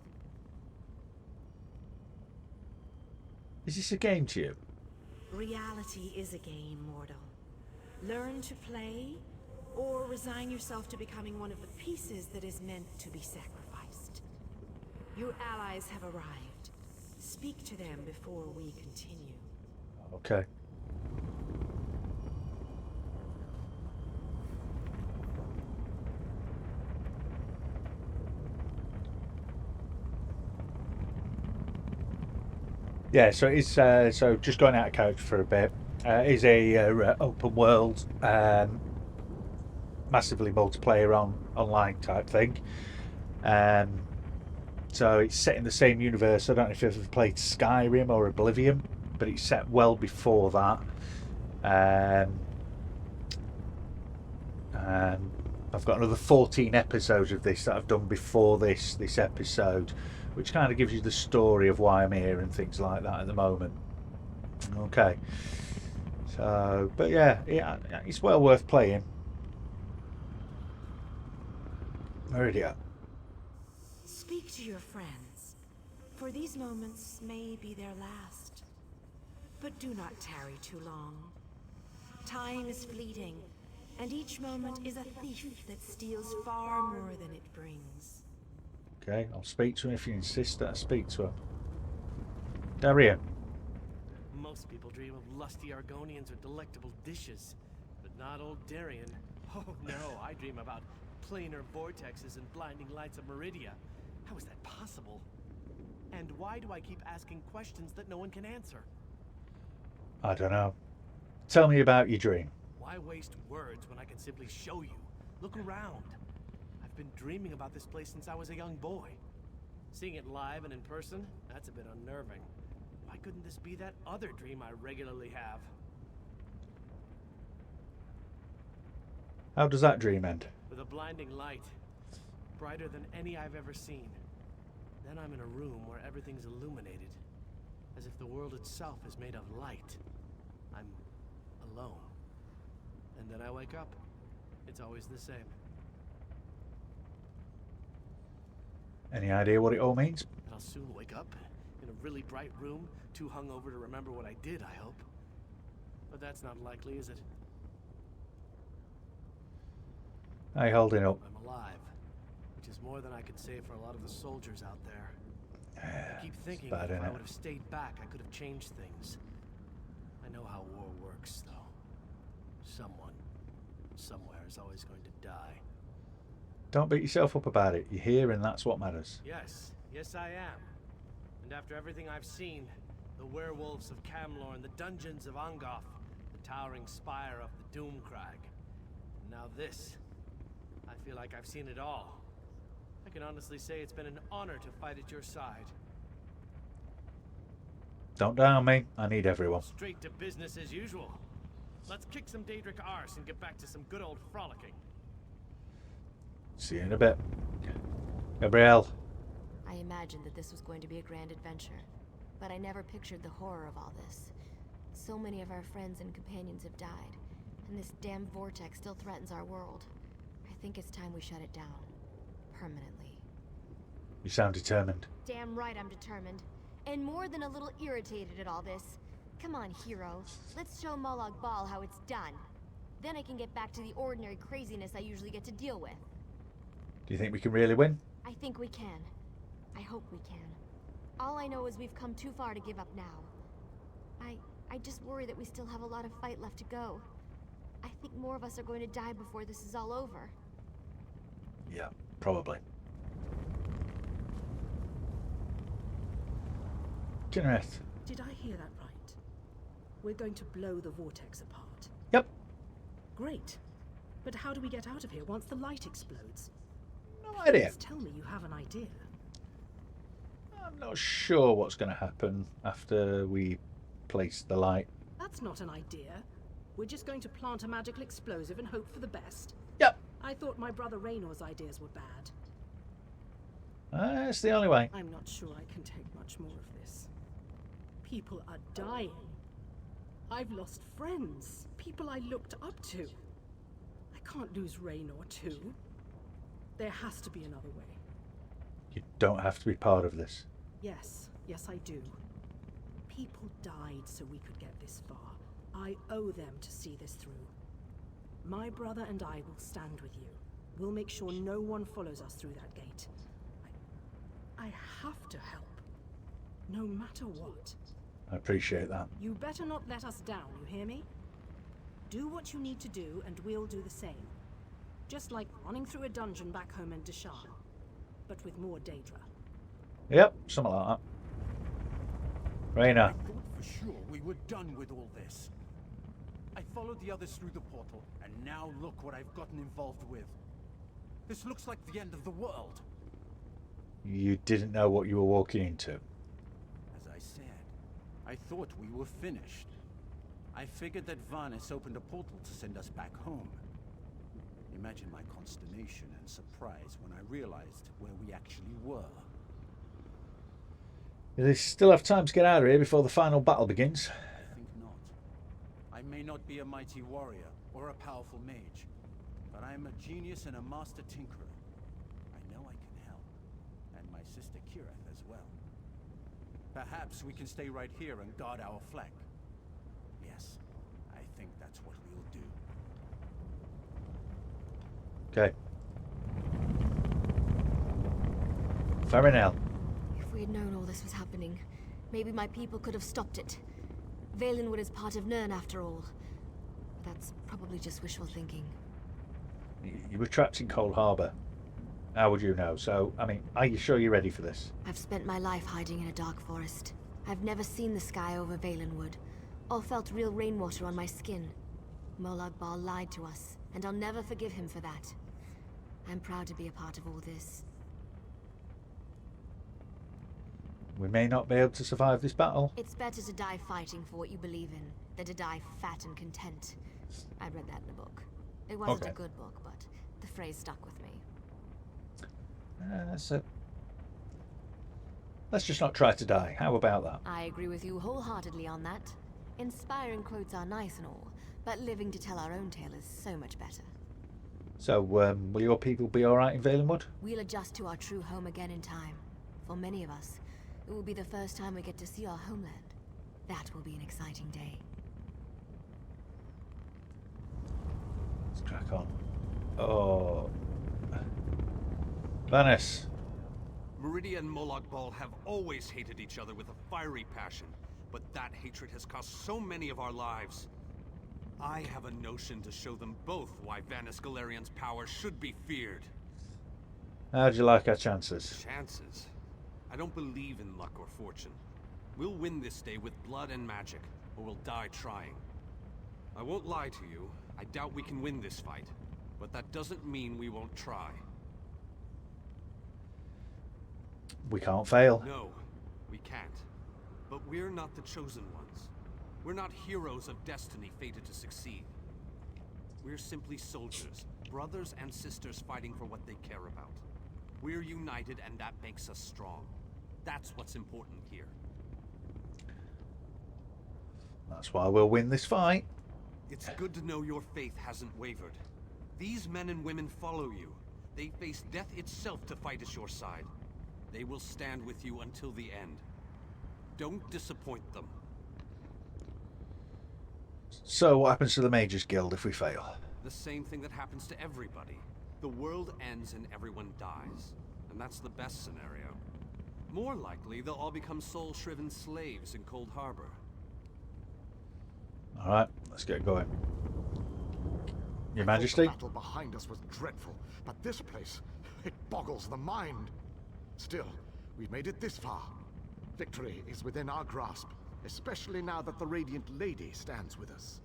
A: Is this a game to you?
B: Reality is a game, mortal. Learn to play, or resign yourself to becoming one of the pieces that is meant to be sacrificed. Your allies have arrived. Speak to them before we continue.
A: Okay. Yeah, so it's so just going out of character for a bit. It is a open world, massively multiplayer online type thing. So it's set in the same universe. I don't know if you've ever played Skyrim or Oblivion, but it's set well before that. I've got another 14 episodes of this that I've done before this episode, which kind of gives you the story of why I'm here and things like that at the moment. Okay. So, but yeah, it's well worth playing. Nariha.
B: Speak to your friends, for these moments may be their last. But do not tarry too long. Time is fleeting, and each moment is a thief that steals far more than it brings.
A: Okay, I'll speak to him if you insist that I speak to him. Nariha.
N: Most people dream of lusty Argonians or delectable dishes, but not old Darien. Oh no, I dream about planar vortexes and blinding lights of Meridia. How is that possible? And why do I keep asking questions that no one can answer?
A: I don't know. Tell me about your dream.
N: Why waste words when I can simply show you? Look around. I've been dreaming about this place since I was a young boy. Seeing it live and in person, that's a bit unnerving. Why couldn't this be that other dream I regularly have?
A: How does that dream end?
N: With a blinding light, brighter than any I've ever seen. Then I'm in a room where everything's illuminated, as if the world itself is made of light. I'm alone. And then I wake up. It's always the same.
A: Any idea what it all means?
N: And I'll soon wake up in a really bright room, too hungover to remember what I did, I hope. But that's not likely, is it?
A: How you holding up?
N: I'm alive, which is more than I could say for a lot of the soldiers out there. I keep thinking that if I would have stayed back, I could have changed things. I know how war works, though. Someone, somewhere is always going to die.
A: Don't beat yourself up about it. You're here and that's what matters.
N: Yes, yes I am. And after everything I've seen, the werewolves of Camlorn, the dungeons of Angoth, the towering spire of the Doomcrag, and now this, I feel like I've seen it all. I can honestly say it's been an honor to fight at your side.
A: Don't down me. I need everyone.
N: Straight to business as usual. Let's kick some Daedric arse and get back to some good old frolicking.
A: See you in a bit. Gabrielle.
D: I imagined that this was going to be a grand adventure, but I never pictured the horror of all this. So many of our friends and companions have died, and this damn vortex still threatens our world. I think it's time we shut it down. Permanently.
A: You sound determined.
D: Damn right I'm determined. And more than a little irritated at all this. Come on, hero. Let's show Molag Bal how it's done. Then I can get back to the ordinary craziness I usually get to deal with.
A: Do you think we can really win?
D: I think we can. I hope we can. All I know is we've come too far to give up now. I just worry that we still have a lot of fight left to go. I think more of us are going to die before this is all over.
A: Yeah, probably. Genereth.
J: Did I hear that right? We're going to blow the vortex apart.
A: Yep.
J: Great. But how do we get out of here once the light explodes?
A: No idea.
J: Please tell me you have an idea.
A: I'm not sure what's going to happen after we place the light.
J: That's not an idea. We're just going to plant a magical explosive and hope for the best?
A: Yep.
J: I thought my brother Raynor's ideas were bad.
A: That's the only way.
J: I'm not sure I can take much more of this. People are dying. I've lost friends, people I looked up to. I can't lose Raynor too. There has to be another way.
A: You don't have to be part of this.
J: Yes, I do. People died so we could get this far. I owe them to see this through. My brother and I will stand with you. We'll make sure no one follows us through that gate. I have to help. No matter what.
A: I appreciate that.
J: You better not let us down, you hear me? Do what you need to do, and we'll do the same. Just like running through a dungeon back home in Deshan, but with more Daedra.
A: Yep, something like that. Raynor.
L: I thought for sure we were done with all this. I followed the others through the portal, and now look what I've gotten involved with. This looks like the end of the world.
A: You didn't know what you were walking into.
L: As I said, I thought we were finished. I figured that Varnis opened a portal to send us back home. Imagine my consternation and surprise when I realized where we actually were.
A: They still have time to get out of here before the final battle begins.
L: I think not. I may not be a mighty warrior or a powerful mage, but I am a genius and a master tinkerer. I know I can help, and my sister Kirith as well. Perhaps we can stay right here and guard our flank. Yes, I think that's what we'll do.
A: Okay. Farinell.
D: If we had known all this was happening, maybe my people could have stopped it. Valenwood is part of Nirn after all. That's probably just wishful thinking.
A: You were trapped in Cold Harbor. How would you know? So, I mean, are you sure you're ready for this?
D: I've spent my life hiding in a dark forest. I've never seen the sky over Valenwood, or felt real rainwater on my skin. Molag Bal lied to us, and I'll never forgive him for that. I'm proud to be a part of all this.
A: We may not be able to survive this battle.
D: It's better to die fighting for what you believe in, than to die fat and content. I read that in a book. It wasn't
A: Okay.
D: a good book, but the phrase stuck with me.
A: So let's just not try to die. How about that?
D: I agree with you wholeheartedly on that. Inspiring quotes are nice and all, but living to tell our own tale is so much better.
A: So, will your people be alright in Valenwood?
D: We'll adjust to our true home again in time. For many of us, it will be the first time we get to see our homeland. That will be an exciting day.
A: Let's crack on. Oh. Varnis.
F: Meridia and Molag Bal have always hated each other with a fiery passion, but that hatred has cost so many of our lives. I have a notion to show them both why Vanis Galarian's power should be feared.
A: How'd you like our chances?
F: Chances? I don't believe in luck or fortune. We'll win this day with blood and magic, or we'll die trying. I won't lie to you, I doubt we can win this fight, but that doesn't mean we won't try.
A: We can't fail.
F: No, we can't. But we're not the chosen ones. We're not heroes of destiny fated to succeed. We're simply soldiers, brothers and sisters fighting for what they care about. We're united and that makes us strong. That's what's important here.
A: That's why we'll win this fight.
F: It's good to know your faith hasn't wavered. These men and women follow you. They face death itself to fight at your side. They will stand with you until the end. Don't disappoint them.
A: So what happens to the Mages Guild if we fail?
F: The same thing that happens to everybody. The world ends and everyone dies. And that's the best scenario. More likely, they'll all become soul-shriven slaves in Cold Harbor.
A: Alright, let's get going. Your
E: I thought
A: Majesty?
E: The battle behind us was dreadful, but this place, it boggles the mind. Still, we've made it this far. Victory is within our grasp, especially now that the Radiant Lady stands with us.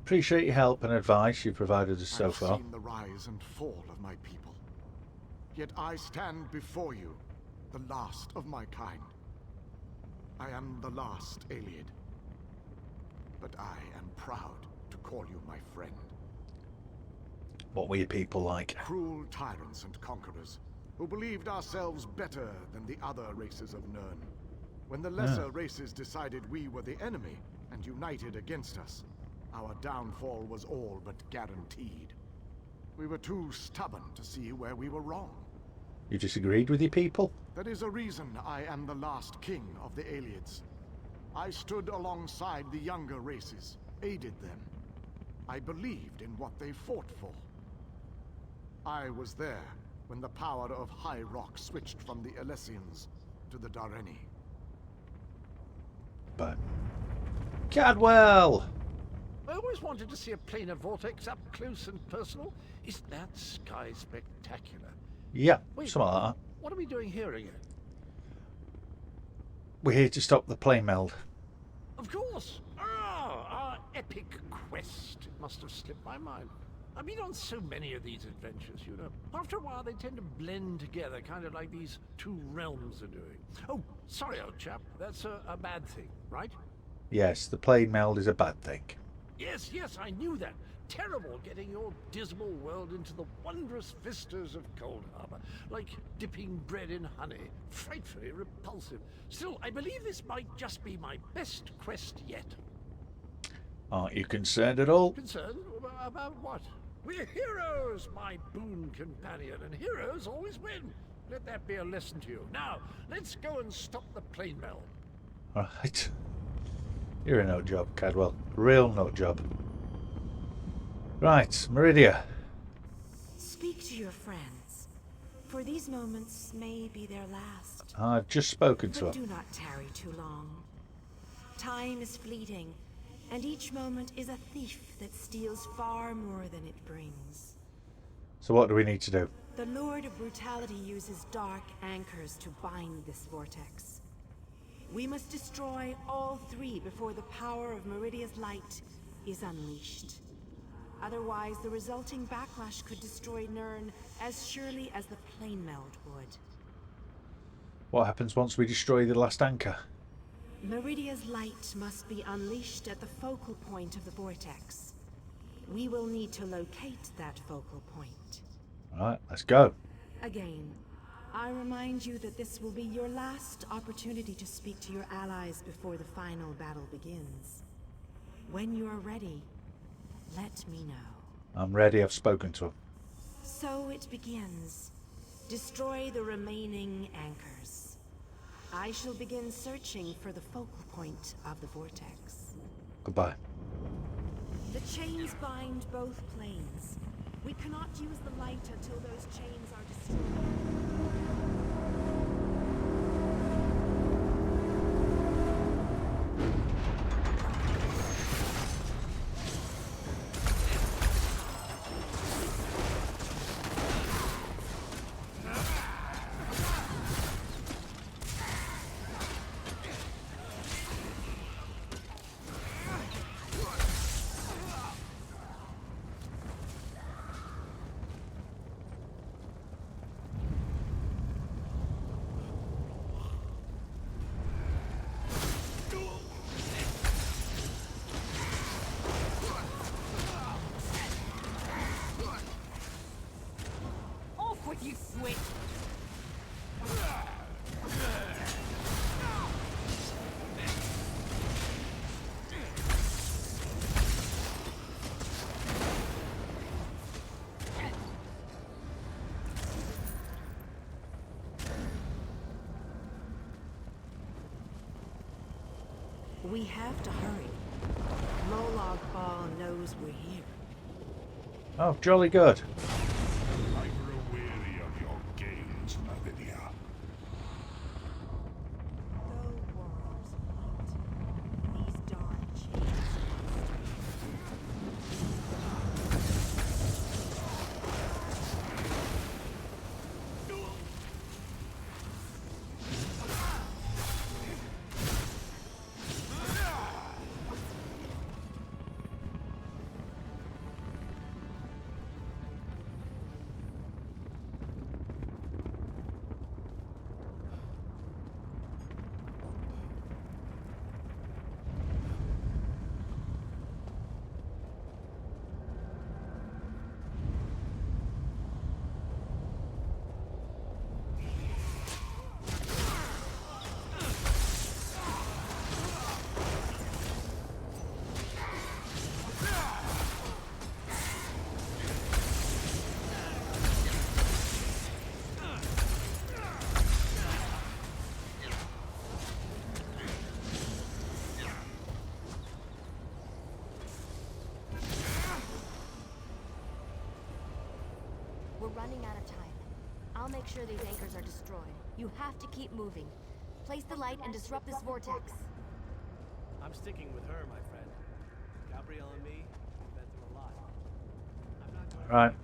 A: Appreciate your help and advice you've provided us so far.
E: I've seen the rise and fall of my people. Yet I stand before you, the last of my kind. I am the last Ayleid. But I am proud to call you my friend.
A: What were your people like?
E: Cruel tyrants and conquerors, who believed ourselves better than the other races of Nirn. When the lesser races decided we were the enemy and united against us, our downfall was all but guaranteed. We were too stubborn to see where we were wrong.
A: You disagreed with your people?
E: That is a reason I am the last king of the Aelids. I stood alongside the younger races, aided them. I believed in what they fought for. I was there when the power of High Rock switched from the Alessians to the Dareni.
A: But Cadwell!
M: I always wanted to see a planar vortex up close and personal. Isn't that sky spectacular?
A: Yeah,
M: Wait,
A: something like that.
M: what are we doing here again?
A: We're here to stop the plane meld.
M: Of course! Ah, our epic quest. It must have slipped my mind. I've been on so many of these adventures, you know. After a while, they tend to blend together, kind of like these two realms are doing. Oh, sorry, old chap. That's a bad thing, right?
A: Yes, the plane meld is a bad thing.
M: Yes, yes, I knew that. Terrible getting your dismal world into the wondrous vistas of Cold Harbor. Like dipping bread in honey. Frightfully repulsive. Still, I believe this might just be my best quest yet.
A: Aren't you concerned at all?
M: Concerned? About what? We're heroes, my boon companion, and heroes always win. Let that be a lesson to you. Now, let's go and stop the plane meld.
A: Alright. You're a nut job, Cadwell. Real nut job. Right, Meridia.
B: Speak to your friends, for these moments may be their last.
A: I've just spoken to
B: But
A: her.
B: do not tarry too long. Time is fleeting, and each moment is a thief that steals far more than it brings.
A: So what do we need to do?
B: The Lord of Brutality uses dark anchors to bind this vortex. We must destroy all three before the power of Meridia's light is unleashed. Otherwise, the resulting backlash could destroy Nirn as surely as the plane meld would.
A: What happens once we destroy the last anchor?
B: Meridia's light must be unleashed at the focal point of the vortex. We will need to locate that focal point.
A: Alright, let's go.
B: Again, I remind you that this will be your last opportunity to speak to your allies before the final battle begins. When you are ready, let me know.
A: I'm ready, I've spoken to him.
B: So it begins. Destroy the remaining anchors. I shall begin searching for the focal point of the vortex.
A: Goodbye.
B: The chains bind both planes. We cannot use the light until those chains are destroyed.
O: You switch.
B: We have to hurry. Molag Ball knows we're here.
A: Oh, jolly good.
P: I grow weary of your games, Nariha.
B: Though warriors meet, these dark chains
D: We're running out of time. I'll make sure these anchors are destroyed. You have to keep moving. Place the light and disrupt this vortex.
N: I'm sticking with her, my friend. Gabrielle and me, we've been through a lot. I'm not going
A: Right.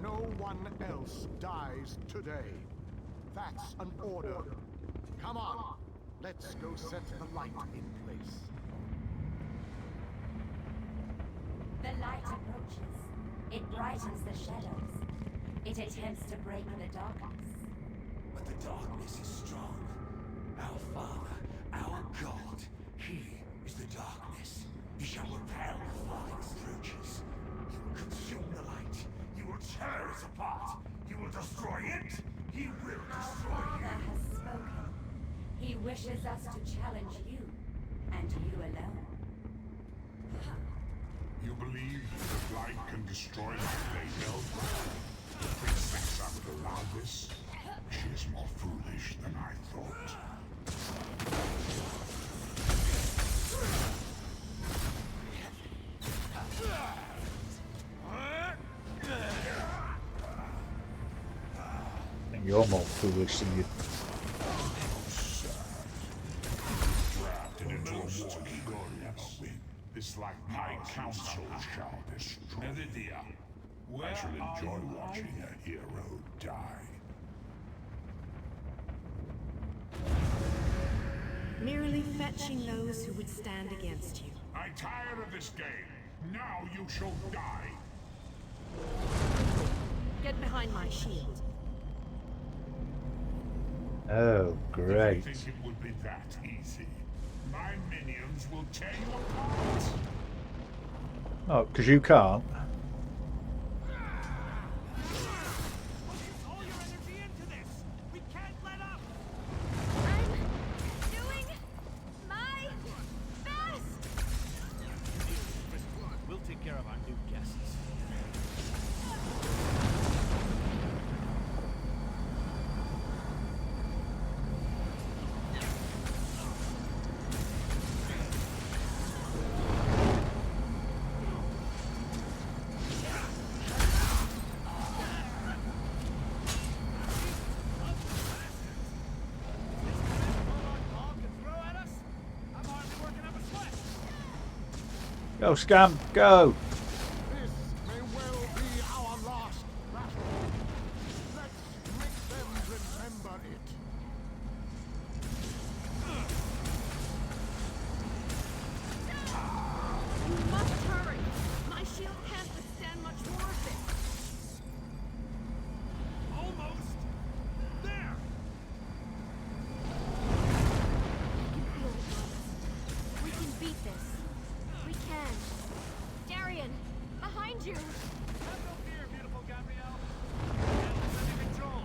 E: No one else dies today. That's an order. Come on, let's go set the light in place.
Q: The light approaches. It brightens the shadows. It attempts to break the darkness.
I: But the darkness is strong. Our Father, our God, He is the darkness. He shall repel the Father's approaches. He will consume the light. He will tear us apart. He will destroy it. He will
Q: Our
I: destroy
Q: Father
I: you.
Q: has spoken. He wishes us to challenge you, and you alone.
P: You believe that light can destroy like they know? The princess would allow this? She is more foolish than I thought.
A: I think you're more foolish than you.
P: Drafted into a war he will never win. This like my council shall destroy. Nariha, I shall enjoy watching a hero die.
B: Merely fetching those who would stand against you.
P: I'm tired of this game. Now you shall die.
B: Get behind my shield.
A: Oh, great.
P: If you think it would be that easy, my minions will tear you apart.
A: Oh, because you can't.
N: all your energy into this! We can't let up!
D: I'm doing my best!
N: We'll take care of our new guests.
A: Go, Scam, go!
E: This may well be our last battle. Let's make them remember it.
B: You must hurry. My shield can't withstand much more of this.
N: Almost! There!
D: You feel it, Thomas. We can beat this. We can. Darian, behind you!
N: Have no fear, beautiful Gabrielle. We're in control.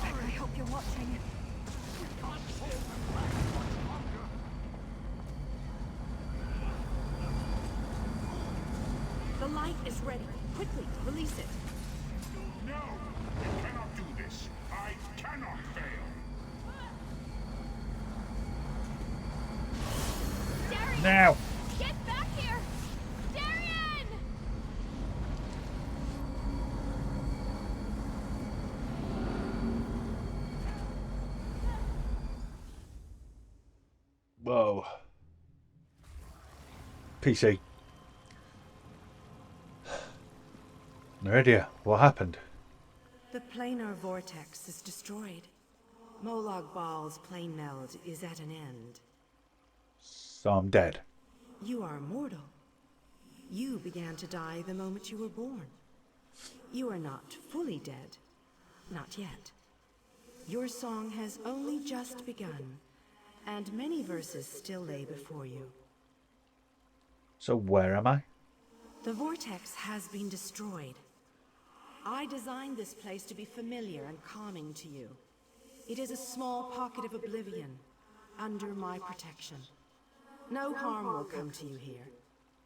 B: I hope you're watching.
E: We can't hold them back much longer.
B: The light is ready. Quickly, release it.
P: No! You cannot do this. I cannot fail.
D: Darian!
A: Now!
D: Get back here! Darian!
A: Whoa. PC. Nariha, what happened?
B: The planar vortex is destroyed. Molag Bal's plane meld is at an end.
A: So I'm dead.
B: You are mortal. You began to die the moment you were born. You are not fully dead. Not yet. Your song has only just begun, and many verses still lay before you.
A: So where am I?
B: The vortex has been destroyed. I designed this place to be familiar and calming to you. It is a small pocket of oblivion, under my protection. No harm will come to you here.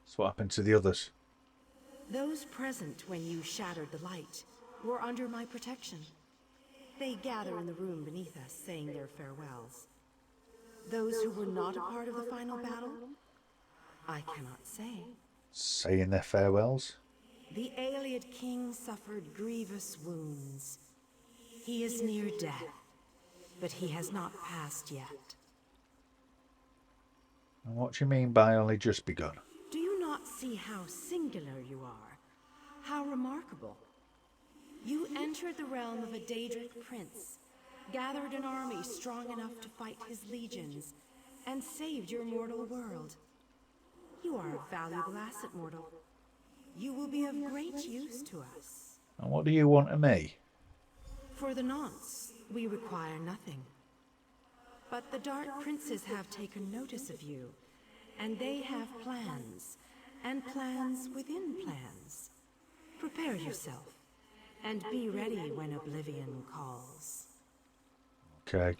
A: So what happened to the others?
B: Those present when you shattered the light were under my protection. They gather in the room beneath us, saying their farewells. Those who were not a part of the final battle? I cannot say.
A: Saying their farewells?
B: The Ayleid king suffered grievous wounds. He is near death, but he has not passed yet.
A: And what do you mean by only just begun?
B: Do you not see how singular you are? How remarkable. You entered the realm of a Daedric prince, gathered an army strong enough to fight his legions, and saved your mortal world. You are a valuable asset, mortal. You will be of great use to us.
A: And what do you want of me?
B: For the nonce, we require nothing. But the Dark Princes have taken notice of you, and they have plans, and plans within plans. Prepare yourself, and be ready when Oblivion calls.
A: Okay.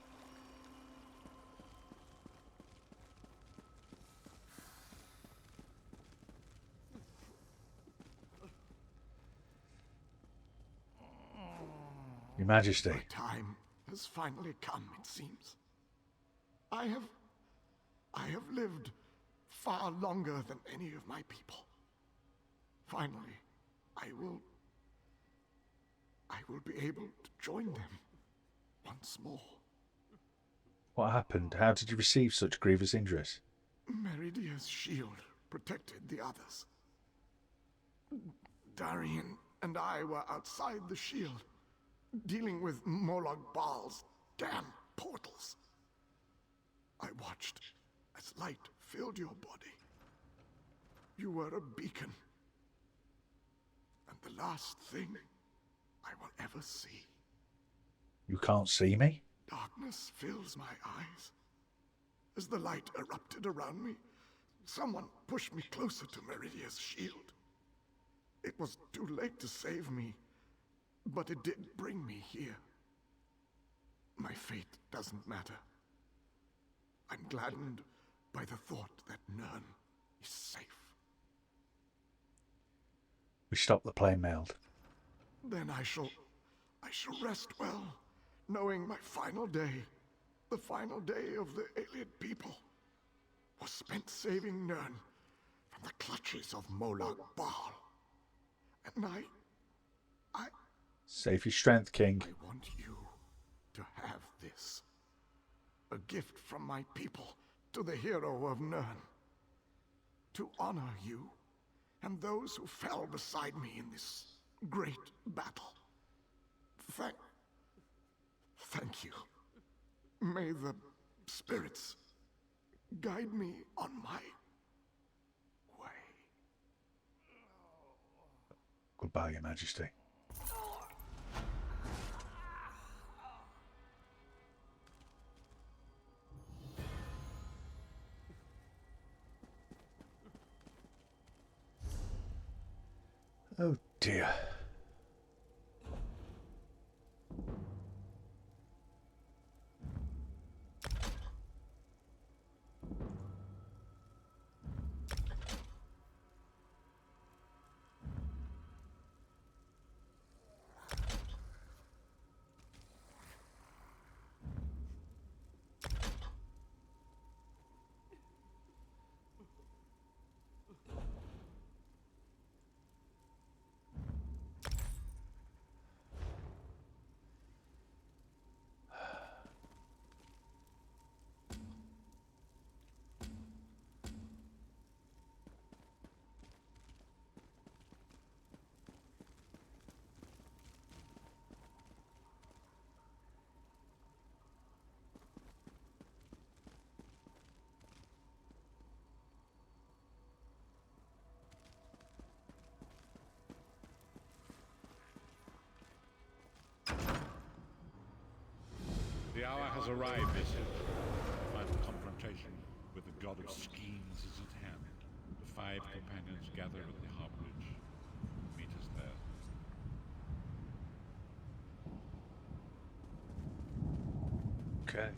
A: Your Majesty.
E: My time has finally come, it seems. I have lived far longer than any of my people. Finally, I will be able to join them once more.
A: What happened? How did you receive such grievous injuries?
E: Meridia's shield protected the others. Darian and I were outside the shield, dealing with Molag Baal's damn portals. I watched as light filled your body. You were a beacon. And the last thing I will ever see.
A: You can't see me?
E: Darkness fills my eyes. As the light erupted around me, someone pushed me closer to Meridia's shield. It was too late to save me, but it did bring me here. My fate doesn't matter. I'm gladdened by the thought that Nern is safe.
A: We stopped the plane mailed.
E: Then I shall rest well, knowing my final day, the final day of the Ayleid people, was spent saving Nern from the clutches of Molag Bal. And I...
A: Save your strength, King.
E: I want you to have this. A gift from my people to the hero of Nern. To honor you and those who fell beside me in this great battle. Thank you. May the spirits guide me on my way.
A: Goodbye, Your Majesty. Oh dear.
R: The hour has arrived, they said. The final confrontation with the god of schemes is at hand. The 5 companions gather at the harborage. Meet us there.
A: Okay.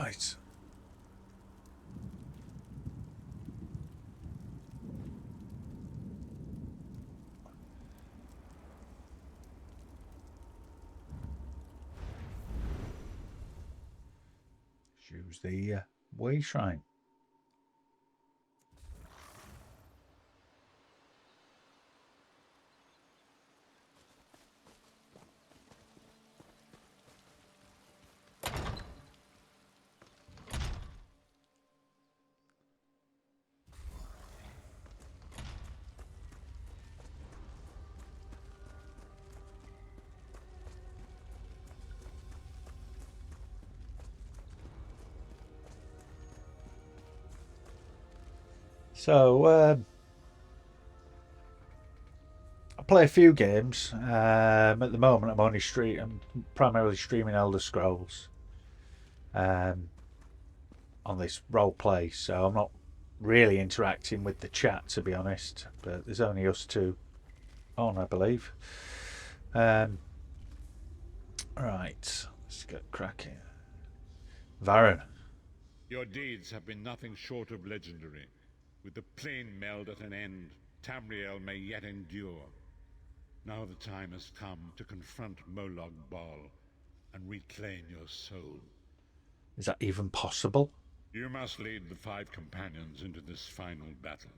A: Right. Choose the way shrine. So I play a few games. At the moment, I'm primarily streaming Elder Scrolls on this role play, so I'm not really interacting with the chat, to be honest. But there's only us two on, I believe. Right, let's get cracking. Varen.
R: Your deeds have been nothing short of legendary. With the plane meld at an end, Tamriel may yet endure. Now the time has come to confront Molag Bal and reclaim your soul.
A: Is that even possible?
R: You must lead the 5 companions into this final battle.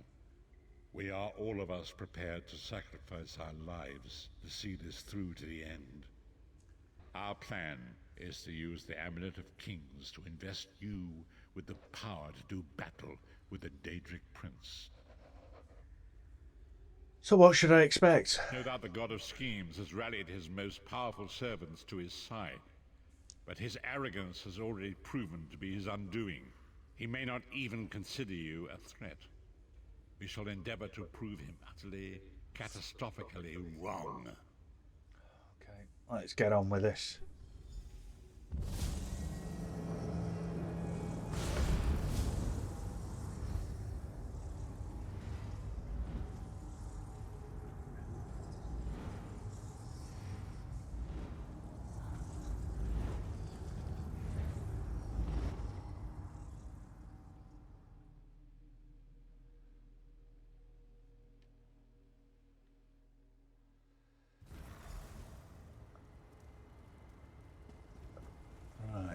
R: We are all of us prepared to sacrifice our lives to see this through to the end. Our plan is to use the Amulet of Kings to invest you with the power to do battle with the Daedric Prince.
A: So what should I expect?
R: No doubt the God of Schemes has rallied his most powerful servants to his side, but his arrogance has already proven to be his undoing. He may not even consider you a threat. We shall endeavor to prove him utterly, catastrophically wrong.
A: Okay, let's get on with this.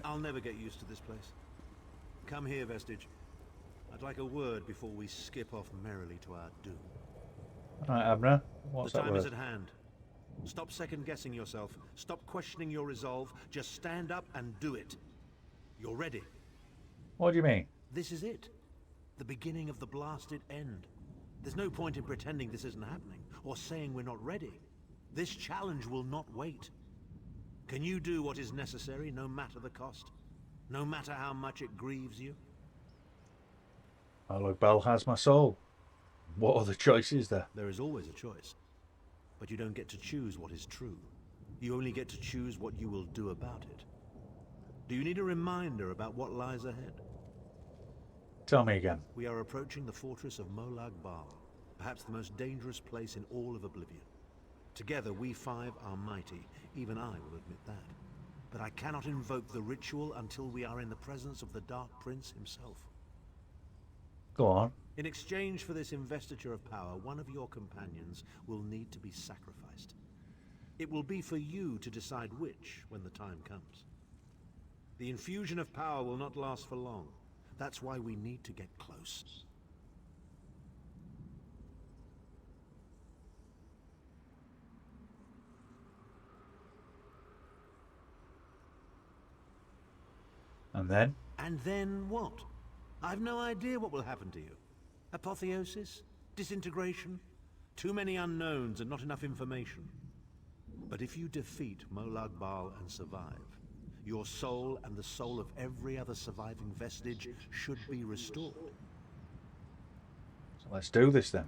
F: I'll never get used to this place. Come here, Vestige. I'd like a word before we skip off merrily to our doom.
A: Right, Abner, what's
F: the
A: that
F: time
A: word?
F: is at hand. Stop second-guessing yourself. Stop questioning your resolve. Just stand up and do it. You're ready.
A: What do you mean?
F: This is it. The beginning of the blasted end. There's no point in pretending this isn't happening, or saying we're not ready. This challenge will not wait. Can you do what is necessary, no matter the cost? No matter how much it grieves you?
A: Molag Bal has my soul. What other choice is there?
F: There is always a choice. But you don't get to choose what is true. You only get to choose what you will do about it. Do you need a reminder about what lies ahead?
A: Tell me again.
F: We are approaching the fortress of Molag Bal, perhaps the most dangerous place in all of Oblivion. Together, we 5 are mighty. Even I will admit that. But I cannot invoke the ritual until we are in the presence of the Dark Prince himself.
A: Go on.
F: In exchange for this investiture of power, one of your companions will need to be sacrificed. It will be for you to decide which when the time comes. The infusion of power will not last for long. That's why we need to get close.
A: And then?
F: And then what? I've no idea what will happen to you. Apotheosis? Disintegration? Too many unknowns and not enough information. But if you defeat Molag Bal and survive, your soul and the soul of every other surviving vestige should be restored.
A: So let's do this then.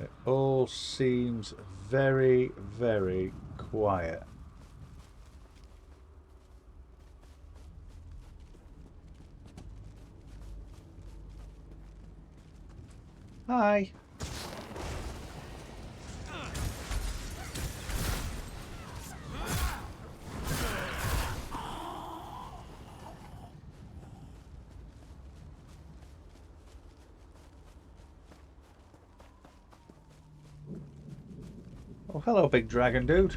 A: It all seems very, very quiet. Hi. Oh, hello, big dragon dude.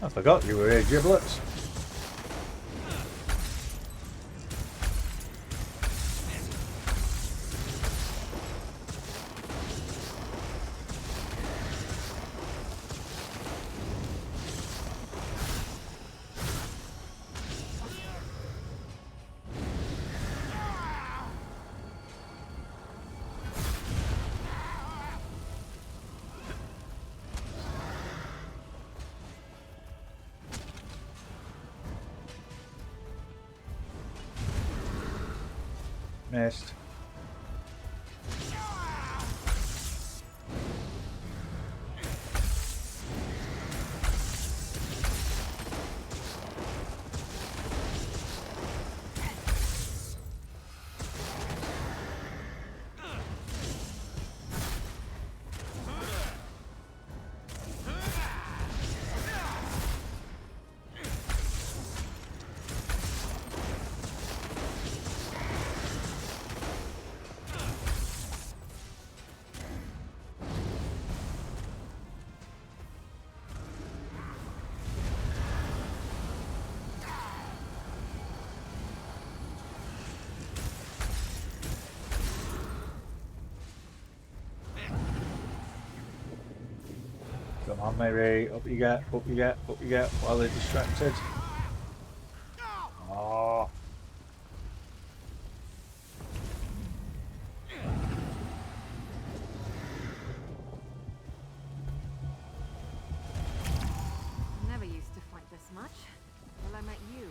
A: I forgot you were here, giblets. Missed. Come on, maybe. Up you get, up you get, up you get, while they're distracted. Oh.
S: Never used to fight this much till I met you.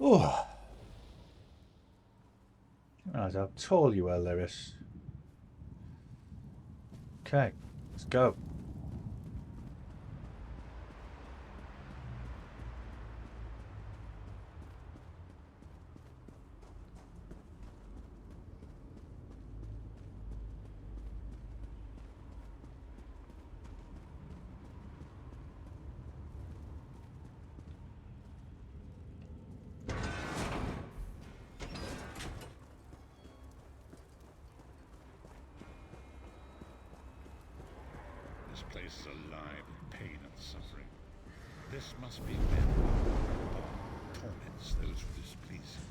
A: Oh. Right, how tall you are, Lyris. Okay, let's go.
R: This place is alive with pain and suffering. This must be where Bar torments those who displease him.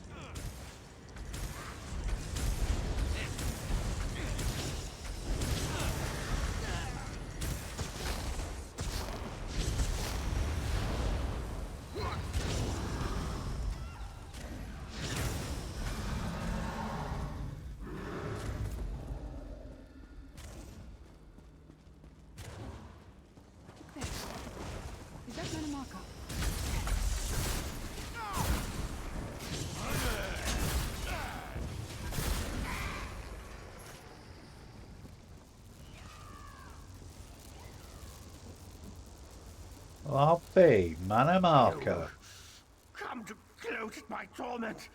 S: Is that not a marker?
A: RP, Mana Marco.
M: Come to gloat at my torment?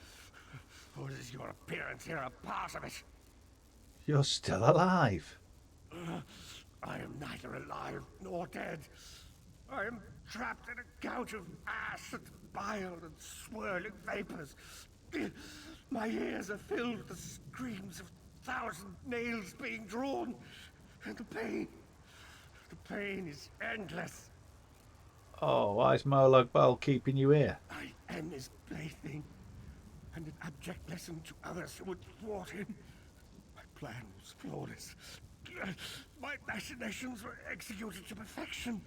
M: Or is your appearance here a part of it?
A: You're still alive.
M: I am neither alive nor dead. I am trapped in a gout of ash and bile and swirling vapors. My ears are filled with the screams of 1,000 nails being drawn. And the pain is endless.
A: Oh, why is Molag Bal keeping you here?
M: I am his plaything, and an abject lesson to others who would thwart him. My plan was flawless. My machinations were executed to perfection.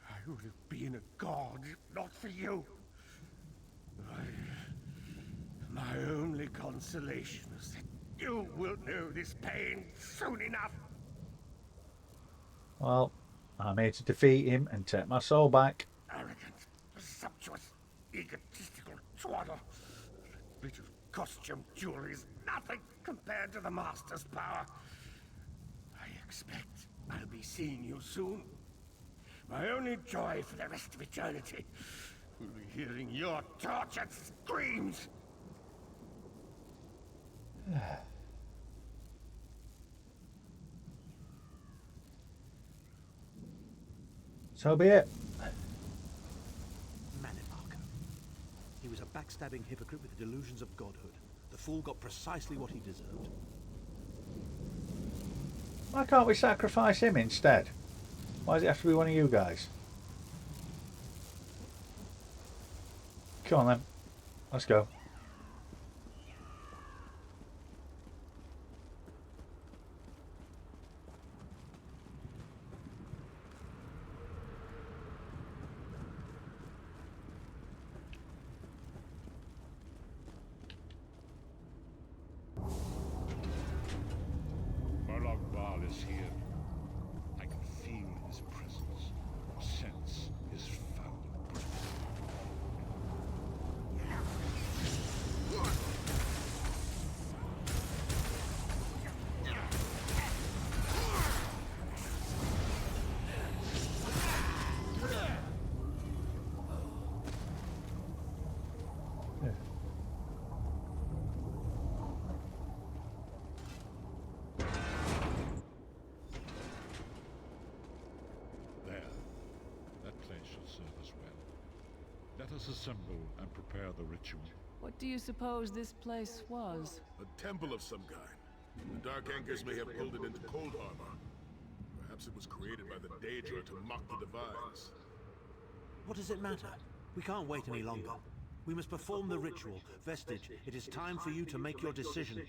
M: I would have been a god if not for you. My only consolation is that you will know this pain soon enough.
A: Well, I'm here to defeat him and take my soul back.
M: Arrogant, presumptuous, egotistical twaddle. That bit of costume jewelry is nothing compared to the Master's power. I expect I'll be seeing you soon. My only joy for the rest of eternity will be hearing your tortured screams.
A: So be it.
L: Manimarco. He was a backstabbing hypocrite with delusions of godhood. The fool got precisely what he deserved.
A: Why can't we sacrifice him instead? Why does it have to be one of you guys? Come on then. Let's go.
R: Molag Bal is here. I can feel his presence, sense his foul breath. There. That place should serve us well. Let us assemble and prepare the ritual.
T: What do you suppose this place was?
U: A temple of some kind. The Dark Anchors may have pulled it into Cold Harbor. Perhaps it was created by the Daedra to mock the Divines.
L: What does it matter? We can't wait any longer. We must perform the ritual. Vestige, it is time for you to make your decision.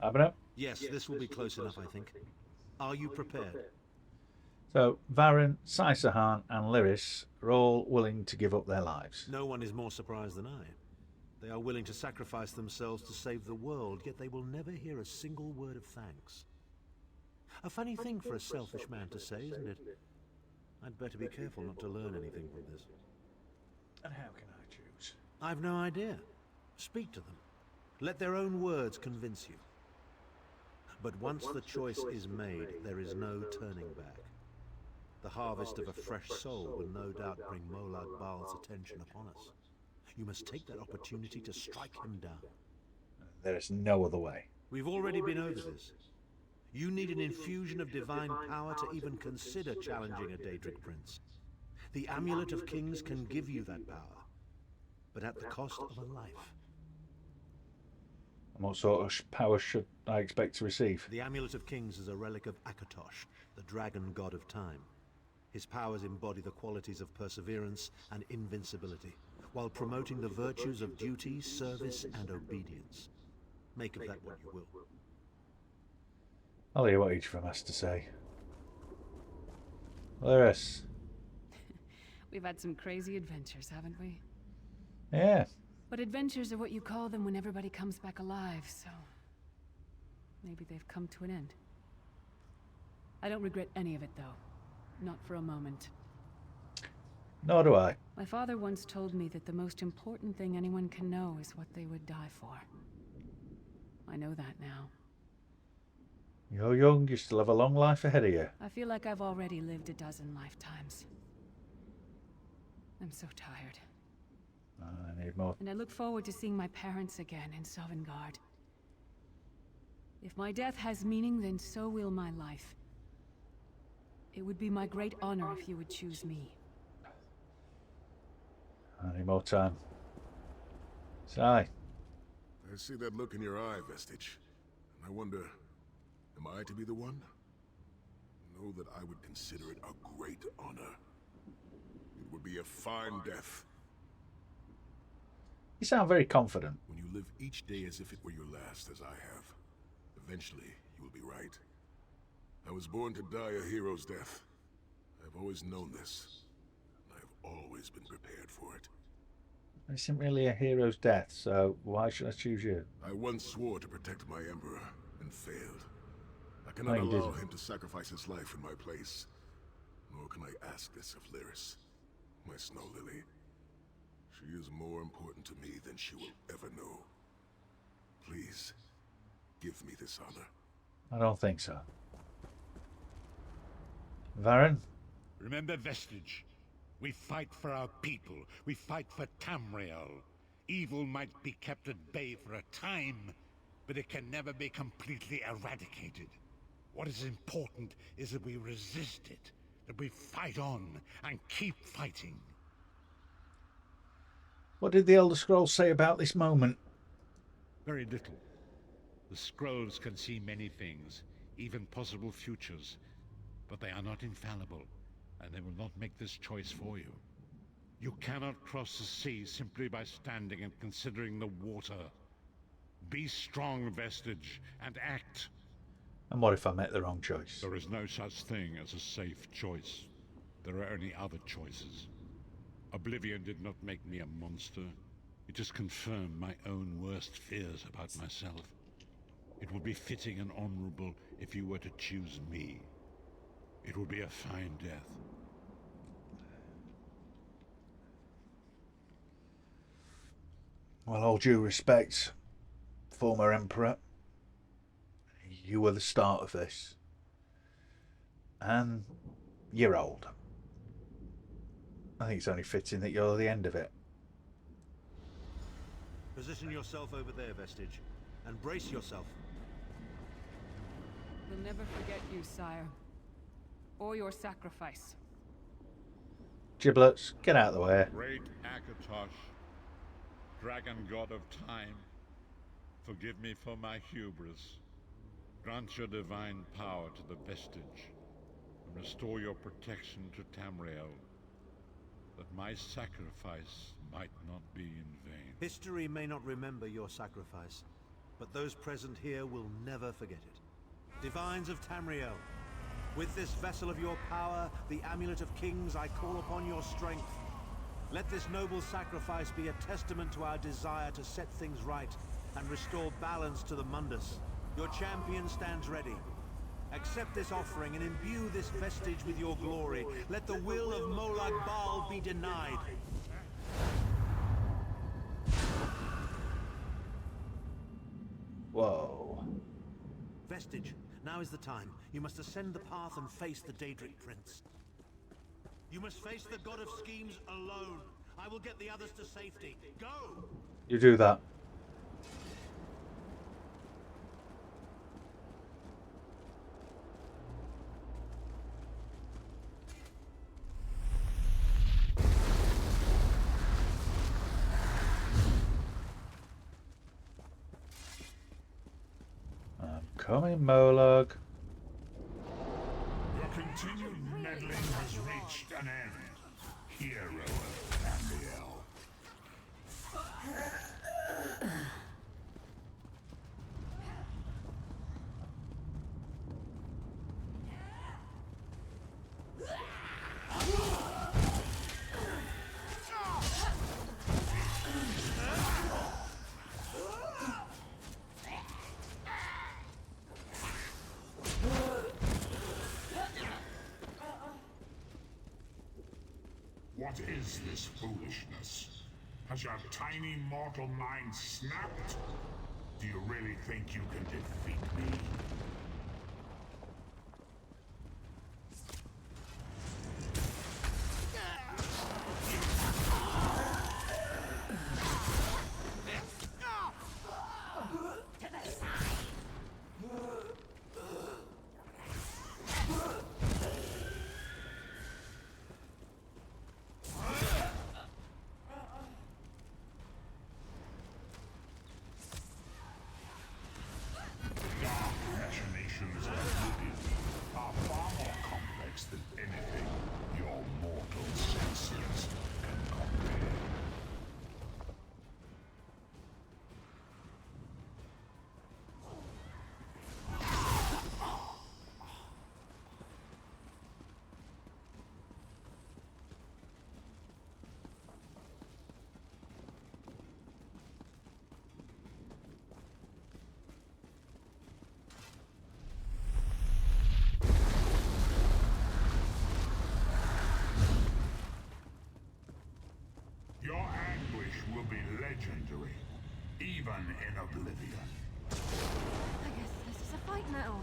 A: Abner?
L: Yes, this will be close enough, I think. Are you prepared?
A: So, Varen, Saisahan and Lyris are all willing to give up their lives.
L: No one is more surprised than I. They are willing to sacrifice themselves to save the world, yet they will never hear a single word of thanks. A funny thing for a selfish man to say, isn't it? I'd better be careful not to learn anything from this.
A: And how can I choose?
L: I've no idea. Speak to them. Let their own words convince you. But once the choice is made, there is no turning back. The harvest of a fresh soul will no doubt bring Molag Bal's attention upon us. You must take that opportunity to strike him down.
A: There is no other way.
L: We've already been over this. You need an infusion of divine power to even consider challenging a Daedric prince. The Amulet of Kings can give you that power, but at the cost of a life.
A: And what sort of power should I expect to receive?
L: The Amulet of Kings is a relic of Akatosh, the dragon god of time. His powers embody the qualities of perseverance and invincibility, while promoting the virtues of duty, service, and obedience. Make of that what you will.
A: I'll hear what each of them has to say. Lyris.
T: We've had some crazy adventures, haven't we?
A: Yeah.
T: But adventures are what you call them when everybody comes back alive, so... maybe they've come to an end. I don't regret any of it, though. Not for a moment.
A: Nor do I.
T: My father once told me that the most important thing anyone can know is what they would die for. I know that now.
A: You're young, you still have a long life ahead of you.
T: I feel like I've already lived a dozen lifetimes. I'm so tired.
A: I need more.
T: And I look forward to seeing my parents again in Sovngarde. If my death has meaning, then so will my life. It would be my great honor if you would choose me.
A: I need more time. Si.
U: I see that look in your eye, Vestige. And I wonder, am I to be the one? Know that I would consider it a great honor. It would be a fine death.
A: You sound very confident.
U: When you live each day as if it were your last, as I have, eventually you will be right. I was born to die a hero's death. I've always known this. And I've always been prepared for it.
A: It isn't really a hero's death, so why should I choose you?
U: I once swore to protect my Emperor, and failed. I cannot allow him to sacrifice his life in my place. Nor can I ask this of Lyris, my snow lily. She is more important to me than she will ever know. Please, give me this honor.
A: I don't think so. Varen?
R: Remember Vestige. We fight for our people. We fight for Tamriel. Evil might be kept at bay for a time, but it can never be completely eradicated. What is important is that we resist it, that we fight on and keep fighting.
A: What did the Elder Scrolls say about this moment?
R: Very little. The scrolls can see many things, even possible futures, but they are not infallible, and they will not make this choice for you. You cannot cross the sea simply by standing and considering the water. Be strong, Vestige, and act.
A: And what if I make the wrong choice?
R: There is no such thing as a safe choice. There are only other choices. Oblivion did not make me a monster. It just confirmed my own worst fears about myself. It would be fitting and honorable if you were to choose me. It would be a fine death.
A: Well, all due respect, former Emperor, you were the start of this. And you're old. I think it's only fitting that you're the end of it.
N: Position yourself over there, Vestige, and brace yourself.
T: We'll never forget you, sire. Or your sacrifice.
A: Giblets, get out of the way.
R: Great Akatosh, dragon god of time, forgive me for my hubris. Grant your divine power to the Vestige, and restore your protection to Tamriel, that my sacrifice might not be in vain.
N: History may not remember your sacrifice, but those present here will never forget it. Divines of Tamriel, with this vessel of your power, the Amulet of Kings, I call upon your strength. Let this noble sacrifice be a testament to our desire to set things right and restore balance to the Mundus. Your champion stands ready. Accept this offering and imbue this vestige with your glory. Let the will of Molag Bal be denied.
A: Whoa.
N: Vestige, now is the time. You must ascend the path and face the Daedric Prince. You must face the God of Schemes alone. I will get the others to safety. Go!
A: You do that. I'm coming, Molag.
P: Your continued meddling has reached an end, hero of Tamriel. What is this foolishness? Has your tiny mortal mind snapped? Do you really think you can defeat me? even in oblivion.
S: I guess this is a fight now.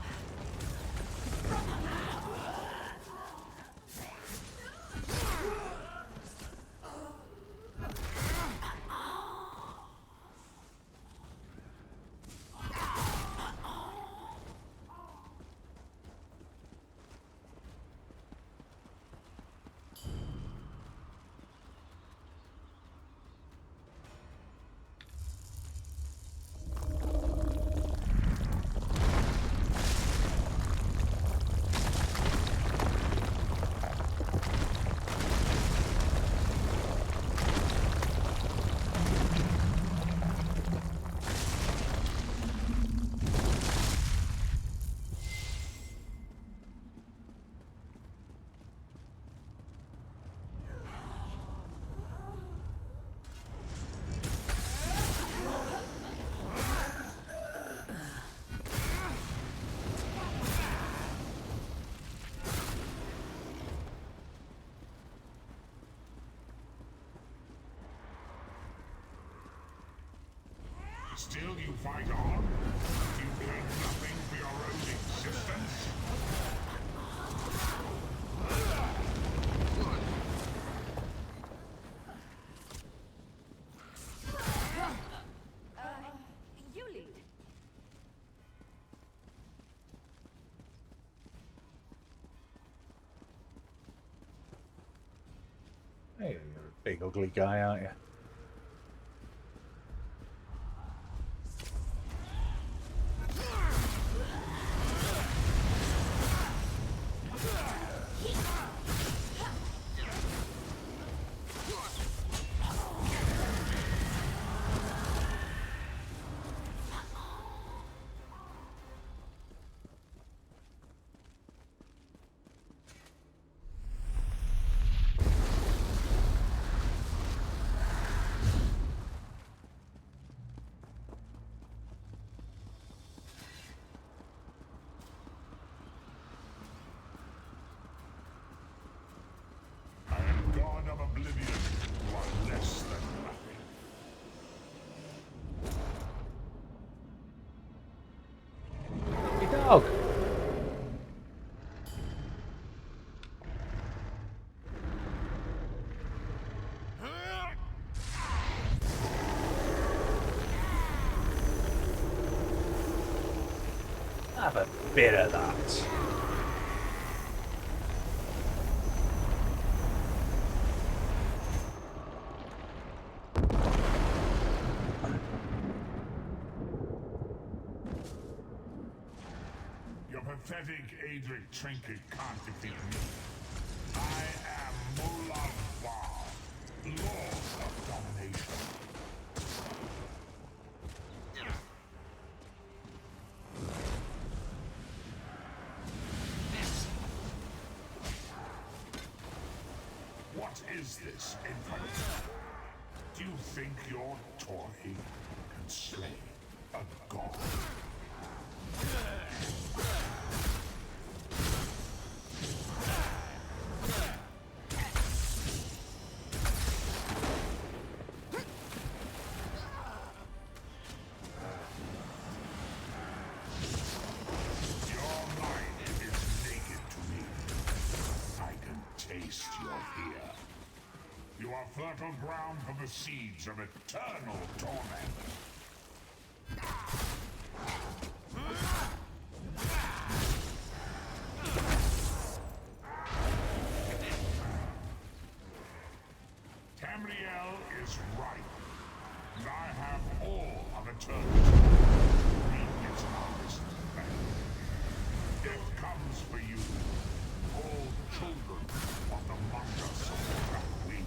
P: Still you fight on? You care nothing for your own existence?
S: You lead.
A: Hey, you're a big ugly guy, aren't you?
P: God of oblivion, you are less than nothing.
A: Your dog. Have a bit of that.
P: Your pathetic Adric trinket can't defeat me. I am Molag, Lord of Domination. What is this, infant? Do you think your toy can slay a god? You are fertile ground for the seeds of eternal torment. Tamriel is right, and I have all of eternity. Reap its harvest back. Death comes for you, all children of the Mongus of the Black Wings.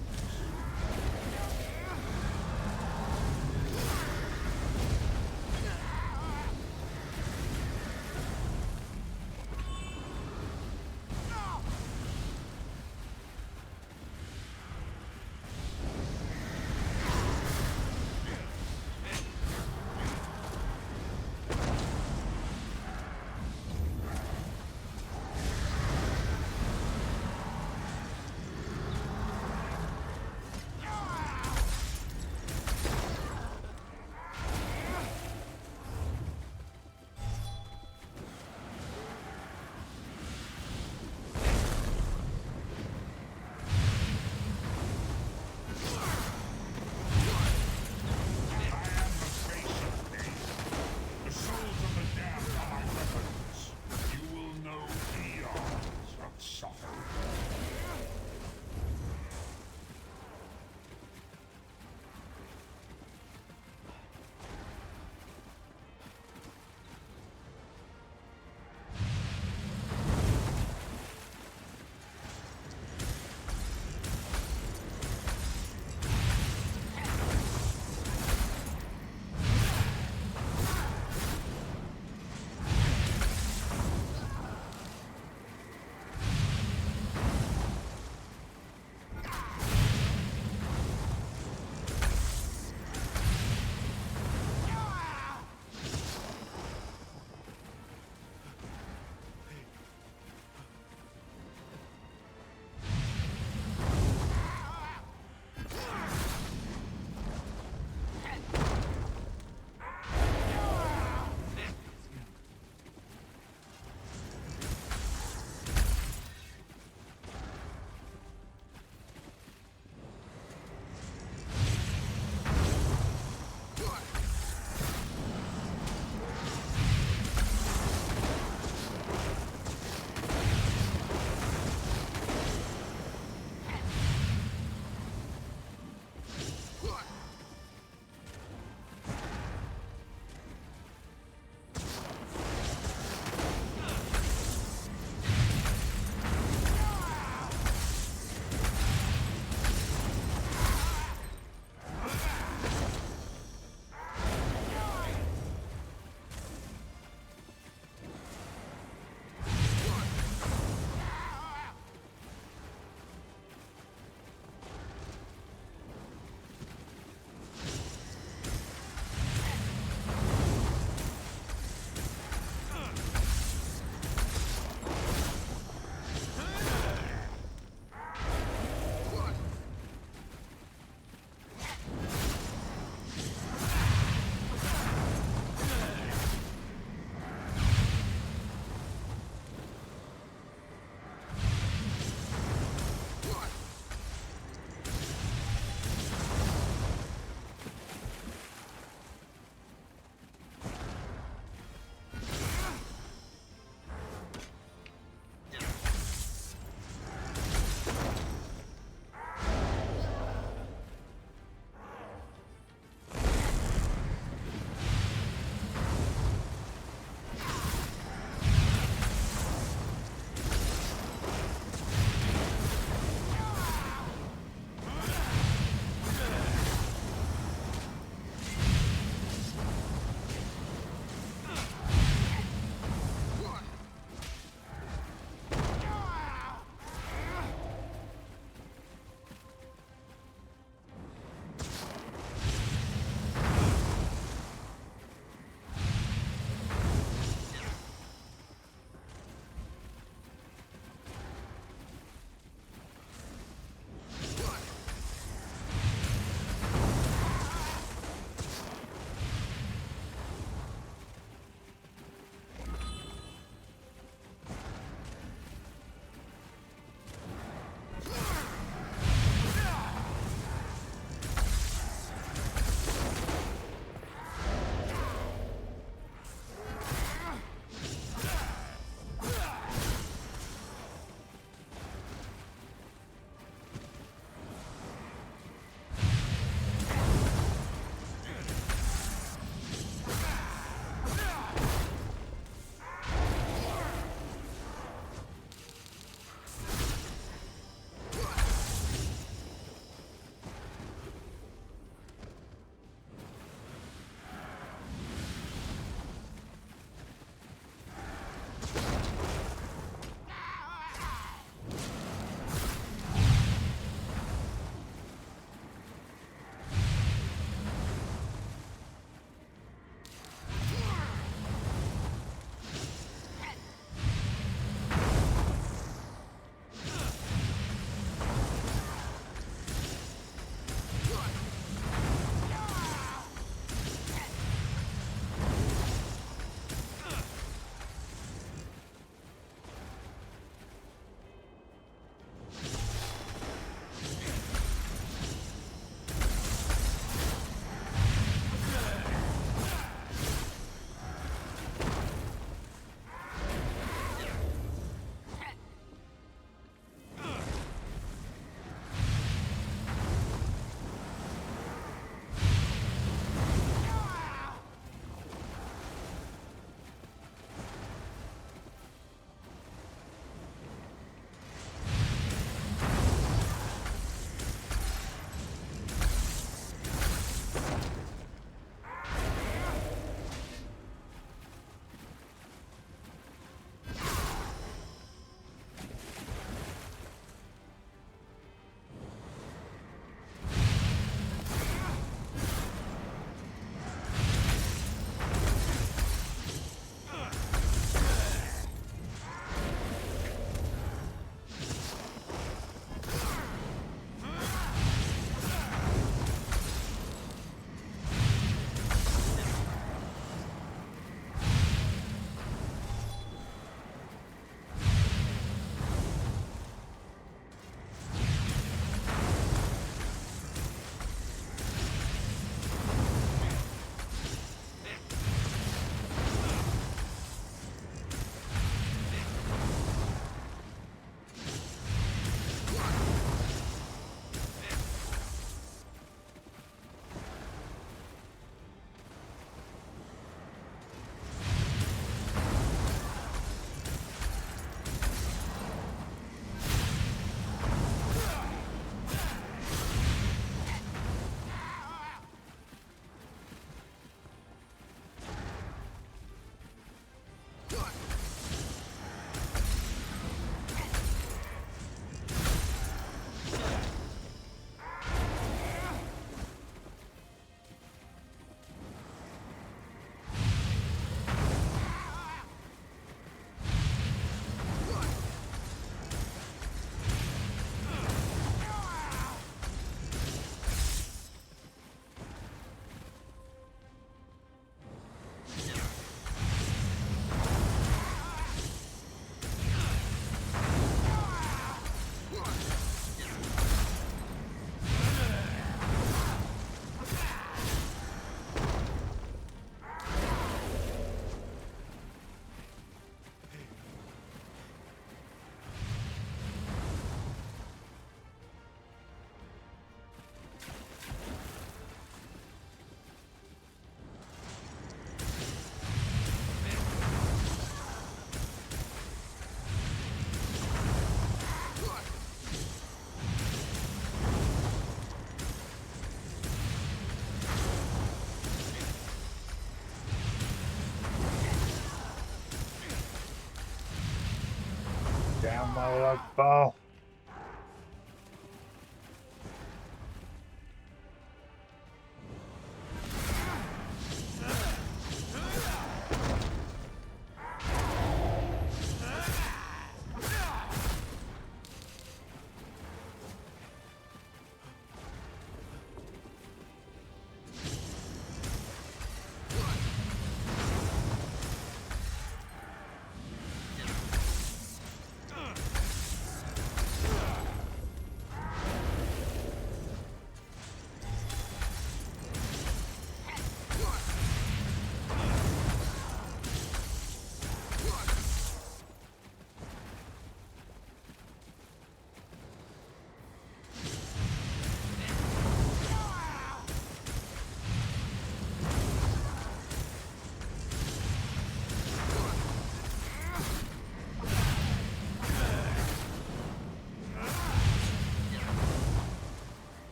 A: Molag ball.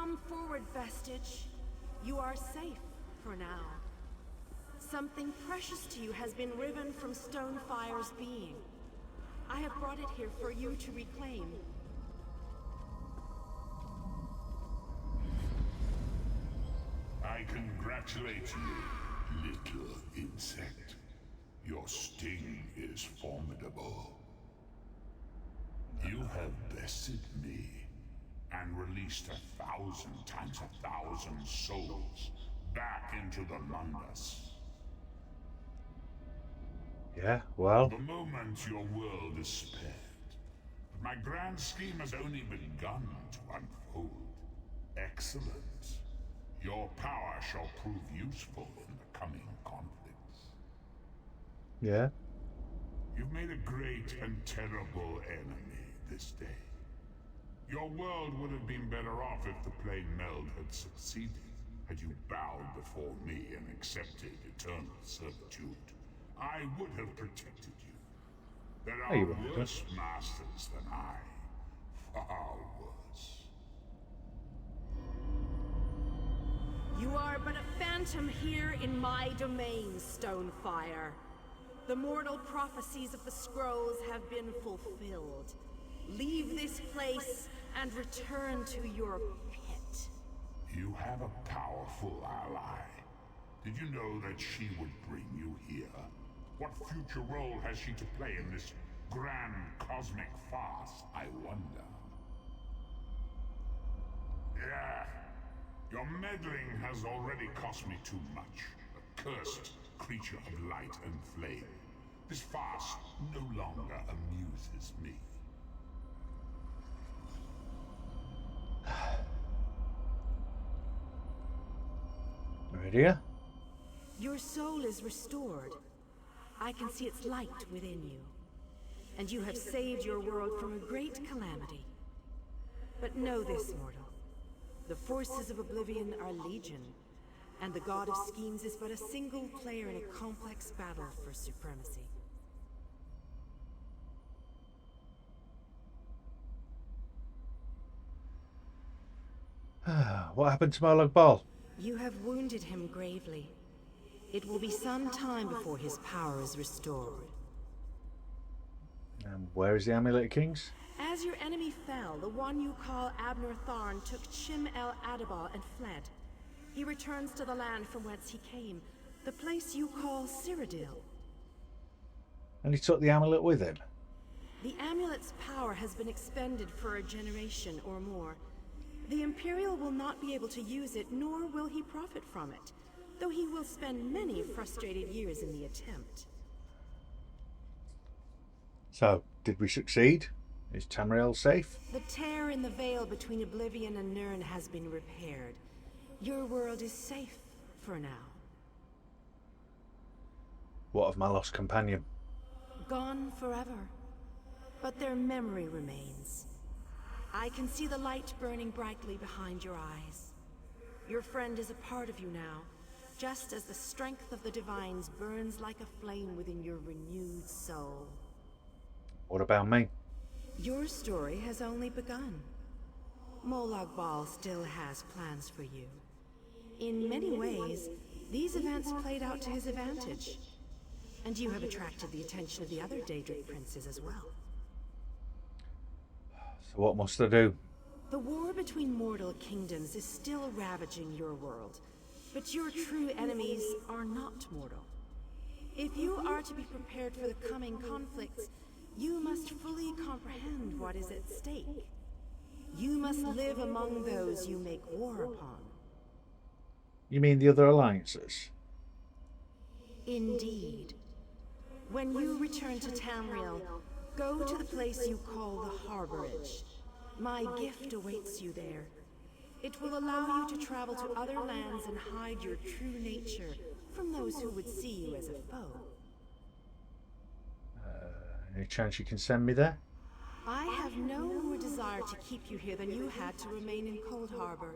J: Come forward, Vestige. You are safe for now. Something precious to you has been riven from Stonefire's being. I have brought it here for you to reclaim.
P: I congratulate you, little insect. Your sting is formidable. You have bested me and released 1,000 times 1,000 souls back into the Mundus.
A: Yeah, well.
P: For the moment, your world is spared. But my grand scheme has only begun to unfold. Excellent. Your power shall prove useful in the coming conflicts.
A: Yeah.
P: You've made a great and terrible enemy this day. Your world would have been better off if the plane meld had succeeded, had you bowed before me and accepted eternal servitude. I would have protected you. There are worse masters than I. Far worse.
J: You are but a phantom here in my domain, Stonefire. The mortal prophecies of the scrolls have been fulfilled. Leave this place and return to your pit.
P: You have a powerful ally. Did you know that she would bring you here? What future role has she to play in this grand cosmic farce, I wonder? Yeah. Your meddling has already cost me too much. A cursed creature of light and flame. This farce no longer amuses me.
A: Nariha?
J: Your soul is restored. I can see its light within you. And you have saved your world from a great calamity. But know this, mortal. The forces of Oblivion are legion, and the God of Schemes is but a single player in a complex battle for supremacy.
A: What happened to Molag Bal?
J: You have wounded him gravely. It will be some time before his power is restored.
A: Where is the Amulet of Kings?
J: As your enemy fell, the one you call Abner Tharn took Chim El Adabal and fled. He returns to the land from whence he came, the place you call Cyrodiil.
A: And he took the amulet with him?
J: The amulet's power has been expended for a generation or more. The Imperial will not be able to use it, nor will he profit from it, though he will spend many frustrated years in the attempt.
A: So, did we succeed? Is Tamriel safe?
J: The tear in the veil between Oblivion and Nirn has been repaired. Your world is safe for now.
A: What of my lost companion?
J: Gone forever. But their memory remains. I can see the light burning brightly behind your eyes. Your friend is a part of you now, just as the strength of the Divines burns like a flame within your renewed soul.
A: What about me?
J: Your story has only begun. Molag Bal still has plans for you. In many ways, these events played out to his advantage. And you have attracted the attention of the other Daedric princes as well.
A: So what must I do?
J: The war between mortal kingdoms is still ravaging your world, but your true enemies are not mortal. If you are to be prepared for the coming conflicts, you must fully comprehend what is at stake. You must live among those you make war upon.
A: You mean the other alliances?
J: Indeed. When you return to Tamriel, go to the place you call the Harborage. My gift awaits you there. It will allow you to travel to other lands and hide your true nature from those who would see you as a foe.
A: Any chance you can send me there?
J: I have no more desire to keep you here than you had to remain in Cold Harbor.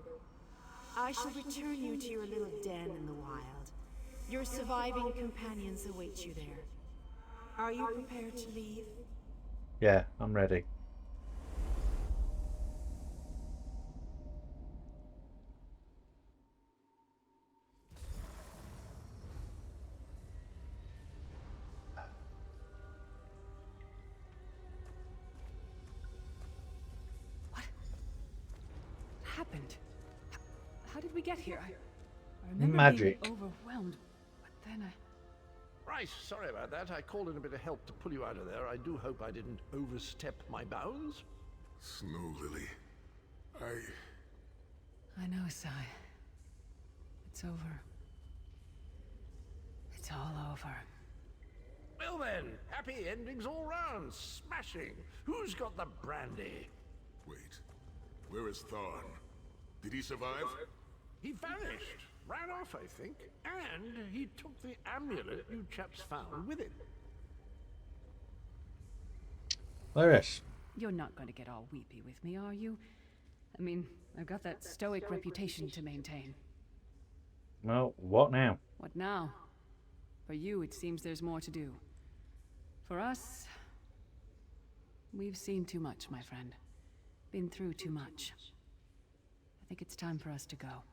J: I shall return you to your little den in the wild. Your surviving companions await you there. Are you prepared to leave?
A: Yeah, I'm ready.
T: did we get here? I remember
A: Magic.
T: being overwhelmed, but then
M: Right, sorry about that. I called in a bit of help to pull you out of there. I do hope I didn't overstep my bounds.
U: Snow Lily,
T: I know, Sai. It's over. It's all over.
M: Well then, happy endings all round. Smashing. Who's got the brandy?
U: Wait, where is Tharn? Did he survive?
M: He vanished. Ran off, I think. And he took the amulet you chaps found with him.
A: Lyris.
T: You're not going to get all weepy with me, are you? I mean, I've got that stoic reputation to maintain.
A: Well, what now?
T: What now? For you, it seems there's more to do. For us, we've seen too much, my friend. Been through too much. I think it's time for us to go.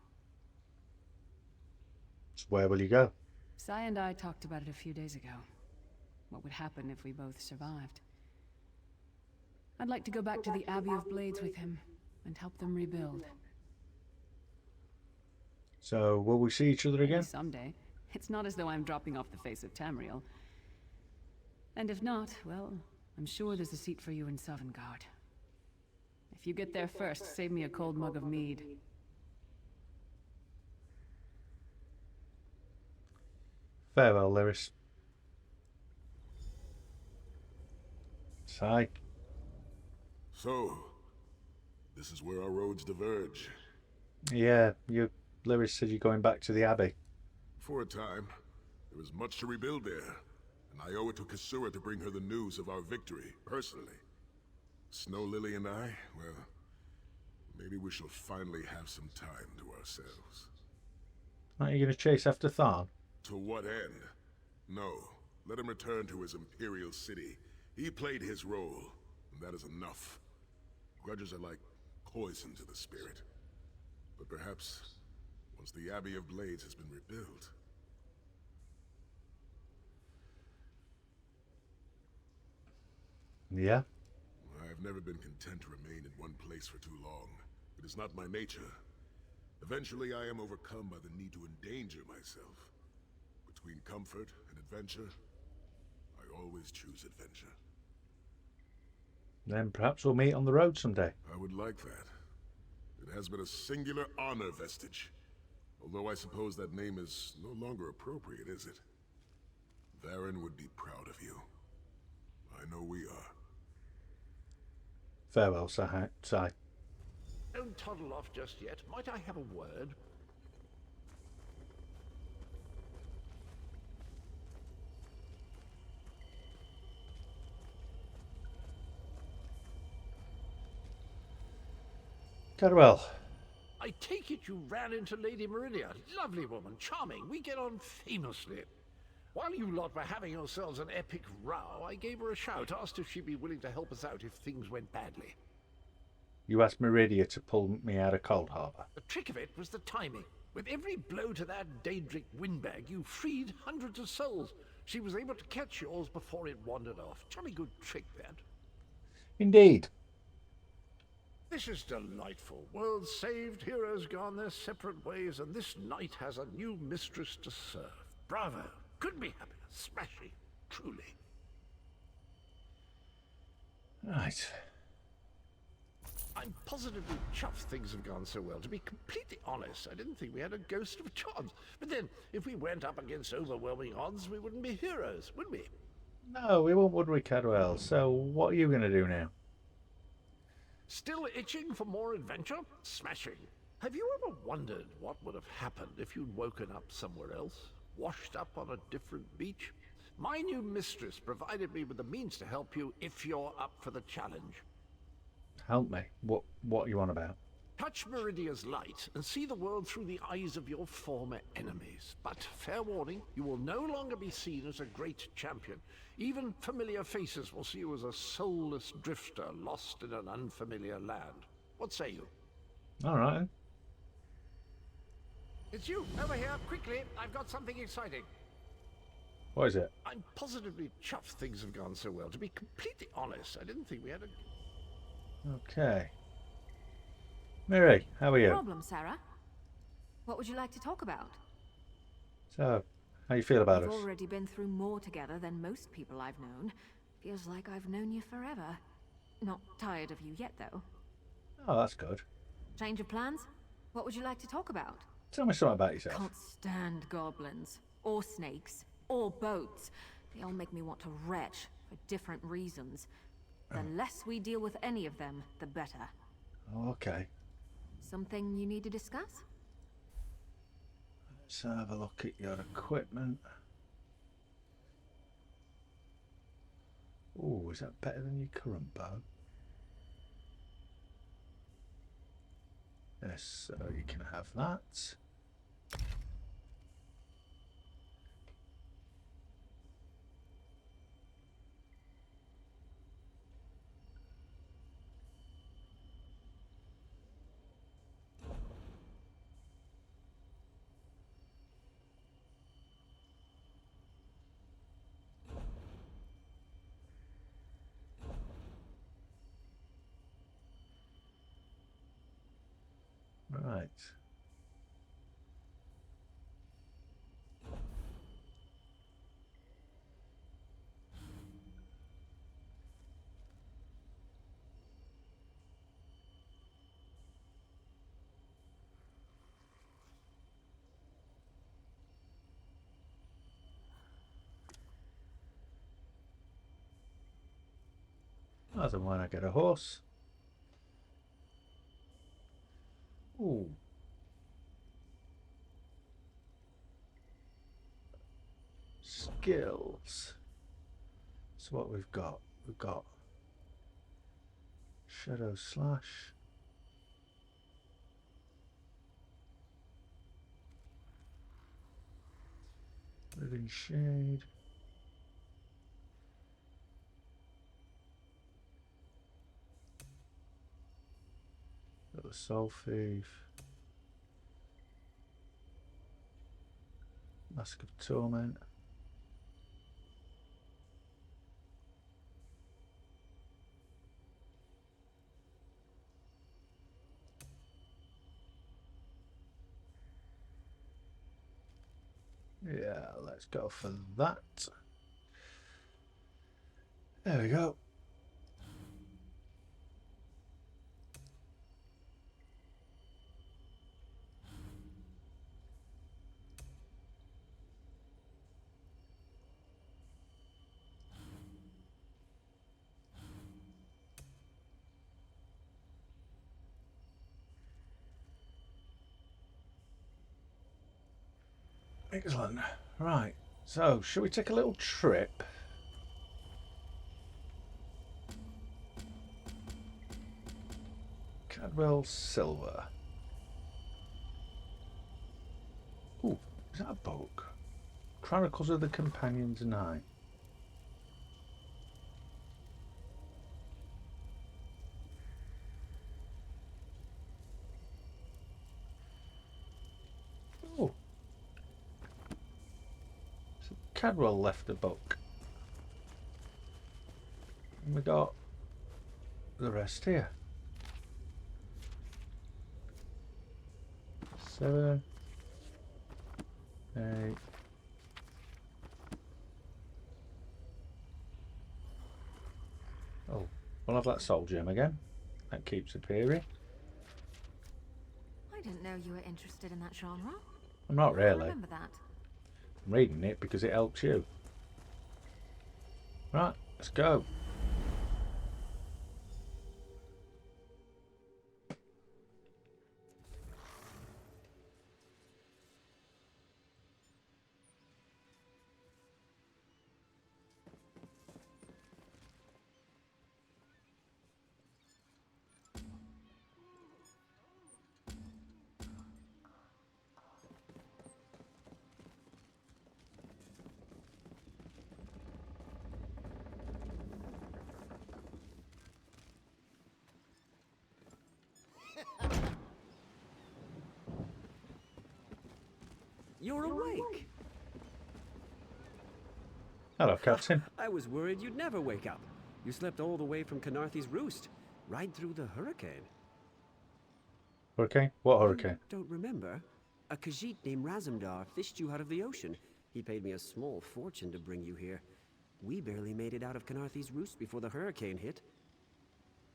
A: So where will you go?
T: Sai and I talked about it a few days ago. What would happen if we both survived. I'd like to go back to the Abbey of Blades with him and help them rebuild.
A: So will we see each other again?
T: Someday. It's not as though I'm dropping off the face of Tamriel. And if not, well, I'm sure there's a seat for you in Sovngarde. If you get there first, save me a cold mug of mead.
A: Farewell, Lyris. Sai.
U: So, this is where our roads diverge.
A: Yeah, Lyris said you're going back to the Abbey.
U: For a time, there was much to rebuild there, and I owe it to Kasura to bring her the news of our victory, personally. Snow Lily and I, well, maybe we shall finally have some time to ourselves.
A: Aren't you going to chase after Tharn?
U: To what end? No, let him return to his Imperial city. He played his role, and that is enough. Grudges are like poison to the spirit. But perhaps, once the Abbey of Blades has been rebuilt...
A: Yeah?
U: I have never been content to remain in one place for too long. It is not my nature. Eventually I am overcome by the need to endanger myself. Between comfort and adventure, I always choose adventure.
A: Then perhaps we'll meet on the road someday.
U: I would like that. It has been a singular honor, Vestige. Although I suppose that name is no longer appropriate, is it? Varen would be proud of you. I know we are.
A: Farewell, Sai.
M: Don't toddle off just yet. Might I have a word?
A: Farewell.
M: I take it you ran into Lady Meridia. Lovely woman, charming. We get on famously. While you lot were having yourselves an epic row, I gave her a shout, asked if she'd be willing to help us out if things went badly.
A: You asked Meridia to pull me out of Cold Harbor.
M: The trick of it was the timing. With every blow to that Daedric windbag, you freed hundreds of souls. She was able to catch yours before it wandered off. Jolly good trick, that.
A: Indeed.
M: This is delightful. Worlds saved, heroes gone their separate ways, and this knight has a new mistress to serve. Bravo. Couldn't be happier. Smashing. Truly.
A: Right.
M: I'm positively chuffed things have gone so well. To be completely honest, I didn't think we had a ghost of a chance. But then, if we went up against overwhelming odds, we wouldn't be heroes, would we?
A: No, we won't, would we, Cadwell? So what are you going to do now?
M: Still itching for more adventure? Smashing. Have you ever wondered what would have happened if you'd woken up somewhere else? Washed up on a different beach? My new mistress provided me with the means to help you if you're up for the challenge.
A: Help me. What are you on about?
M: Touch Meridia's light and see the world through the eyes of your former enemies. But fair warning, you will no longer be seen as a great champion. Even familiar faces will see you as a soulless drifter lost in an unfamiliar land. What say you?
A: All right.
M: It's you! Over here, quickly! I've got something exciting.
A: What is it?
M: I'm positively chuffed things have gone so well. To be completely honest, I didn't think we had a...
A: Okay. Miri, how are you?
D: No problem, Sarah.
S: What would you like to talk about?
A: So, how you feel about
S: We've
A: us?
S: already been through more together than most people I've known. Feels like I've known you forever. Not tired of you yet, though.
A: Oh, that's good.
S: Change of plans? What would you like to talk about?
A: Tell me something about yourself.
S: Can't stand goblins, or snakes, or boats. They all make me want to retch, for different reasons. The less we deal with any of them, the better.
A: Okay.
S: Something you need to discuss?
A: Let's have a look at your equipment. Oh, is that better than your current bow? Yes, so you can have that. Right. As and when I get a horse. Ooh. Skills. So what we've got Shadow Slash. Living Shade. Got the Soul Thief. Mask of Torment. Yeah, let's go for that. There we go. Excellent. Right, so shall we take a little trip? Cadwell Silver. Ooh, is that a book? Chronicles of the Companions 9. Oh. So Cadwell left a book. And we got the rest here. 7, 8. Oh, we'll have that soul gem again. That keeps appearing.
S: I didn't know you were interested in that genre.
A: I'm not really.
S: I remember that.
A: I'm reading it because it helps you. Right, let's go.
C: You're awake.
A: Hello, Captain.
C: I was worried you'd never wake up. You slept all the way from Canarthy's roost, right through the hurricane.
A: Hurricane? What hurricane?
C: Don't remember? A Khajiit named Razumdar fished you out of the ocean. He paid me a small fortune to bring you here. We barely made it out of Khenarthi's roost before the hurricane hit.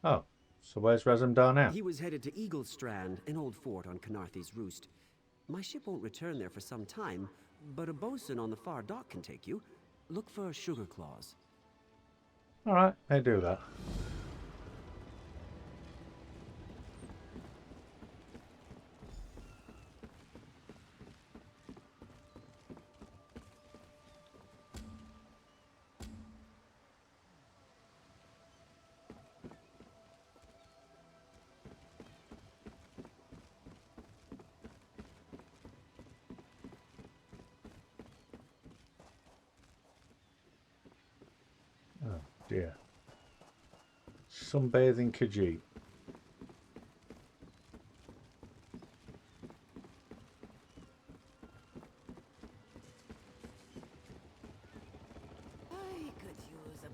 A: Oh, so where's Razumdar now?
C: He was headed to Eagle Strand, an old fort on Khenarthi's roost. My ship won't return there for some time, but a bosun on the far dock can take you. Look for Sugar Claws.
A: Alright, I do that. Oh dear. Sunbathing Khajiit.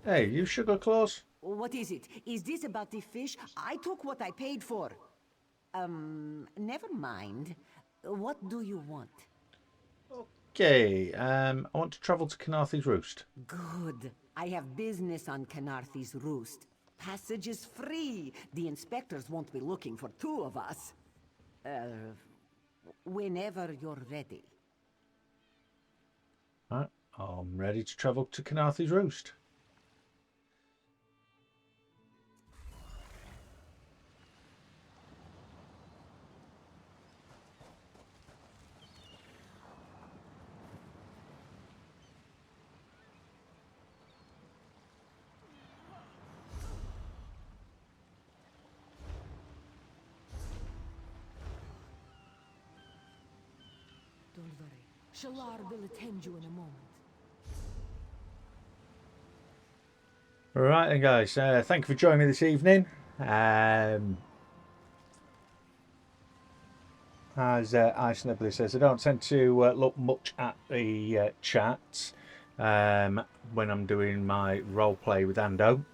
A: Hey, you Sugar Claws?
G: What is it? Is this about the fish? I took what I paid for. Never mind. What do you want?
A: Okay, I want to travel to Khenarthi's roost.
G: Good. I have business on Khenarthi's roost. Passage is free. The inspectors won't be looking for two of us. Whenever you're ready.
A: Right, I'm ready to travel to Khenarthi's roost.
J: Don't worry. Shalar will attend you in a moment.
A: Right then guys, thank you for joining me this evening. As Ice Nibbly says, I don't tend to look much at the chat when I'm doing my role play with Ando.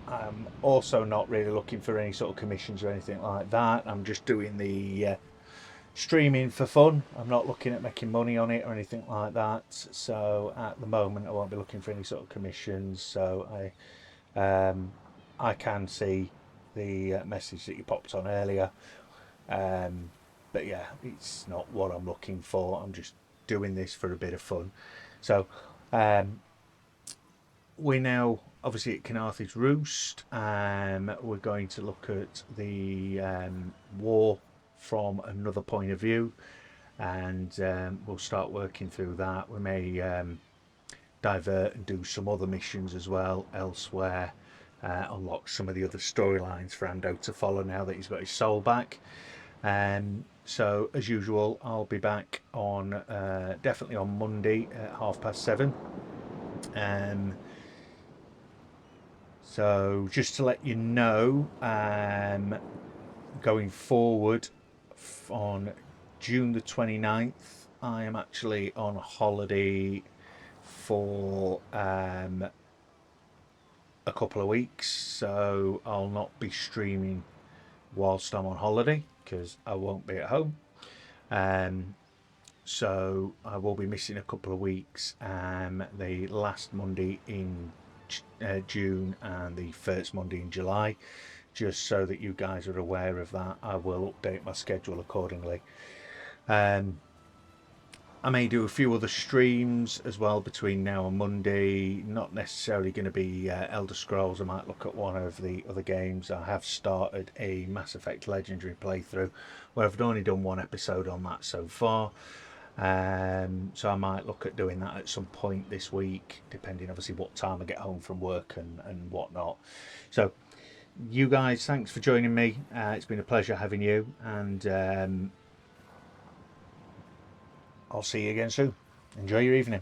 A: I'm also not really looking for any sort of commissions or anything like that. I'm just doing the streaming for fun. I'm not looking at making money on it or anything like that. So at the moment I won't be looking for any sort of commissions. So I can see the message that you popped on earlier, but yeah, it's not what I'm looking for. I'm just doing this for a bit of fun. So we're now obviously at Khenarthi's roost. We're going to look at the war from another point of view, and we'll start working through that. We may divert and do some other missions as well elsewhere, unlock some of the other storylines for Ando to follow now that he's got his soul back. So as usual, I'll be back on definitely on Monday at 7:30. So just to let you know, going forward on June the 29th, I am actually on holiday for a couple of weeks, so I'll not be streaming whilst I'm on holiday because I won't be at home. So I will be missing a couple of weeks, the last Monday in June and the first Monday in July, just so that you guys are aware of that. I will update my schedule accordingly. I may do a few other streams as well between now and Monday. Not necessarily going to be Elder Scrolls. I might look at one of the other games. I have started a Mass Effect Legendary playthrough where I've only done one episode on that so far. So I might look at doing that at some point this week, depending obviously what time I get home from work and whatnot. So you guys, thanks for joining me. It's been a pleasure having you, and I'll see you again soon. Enjoy your evening.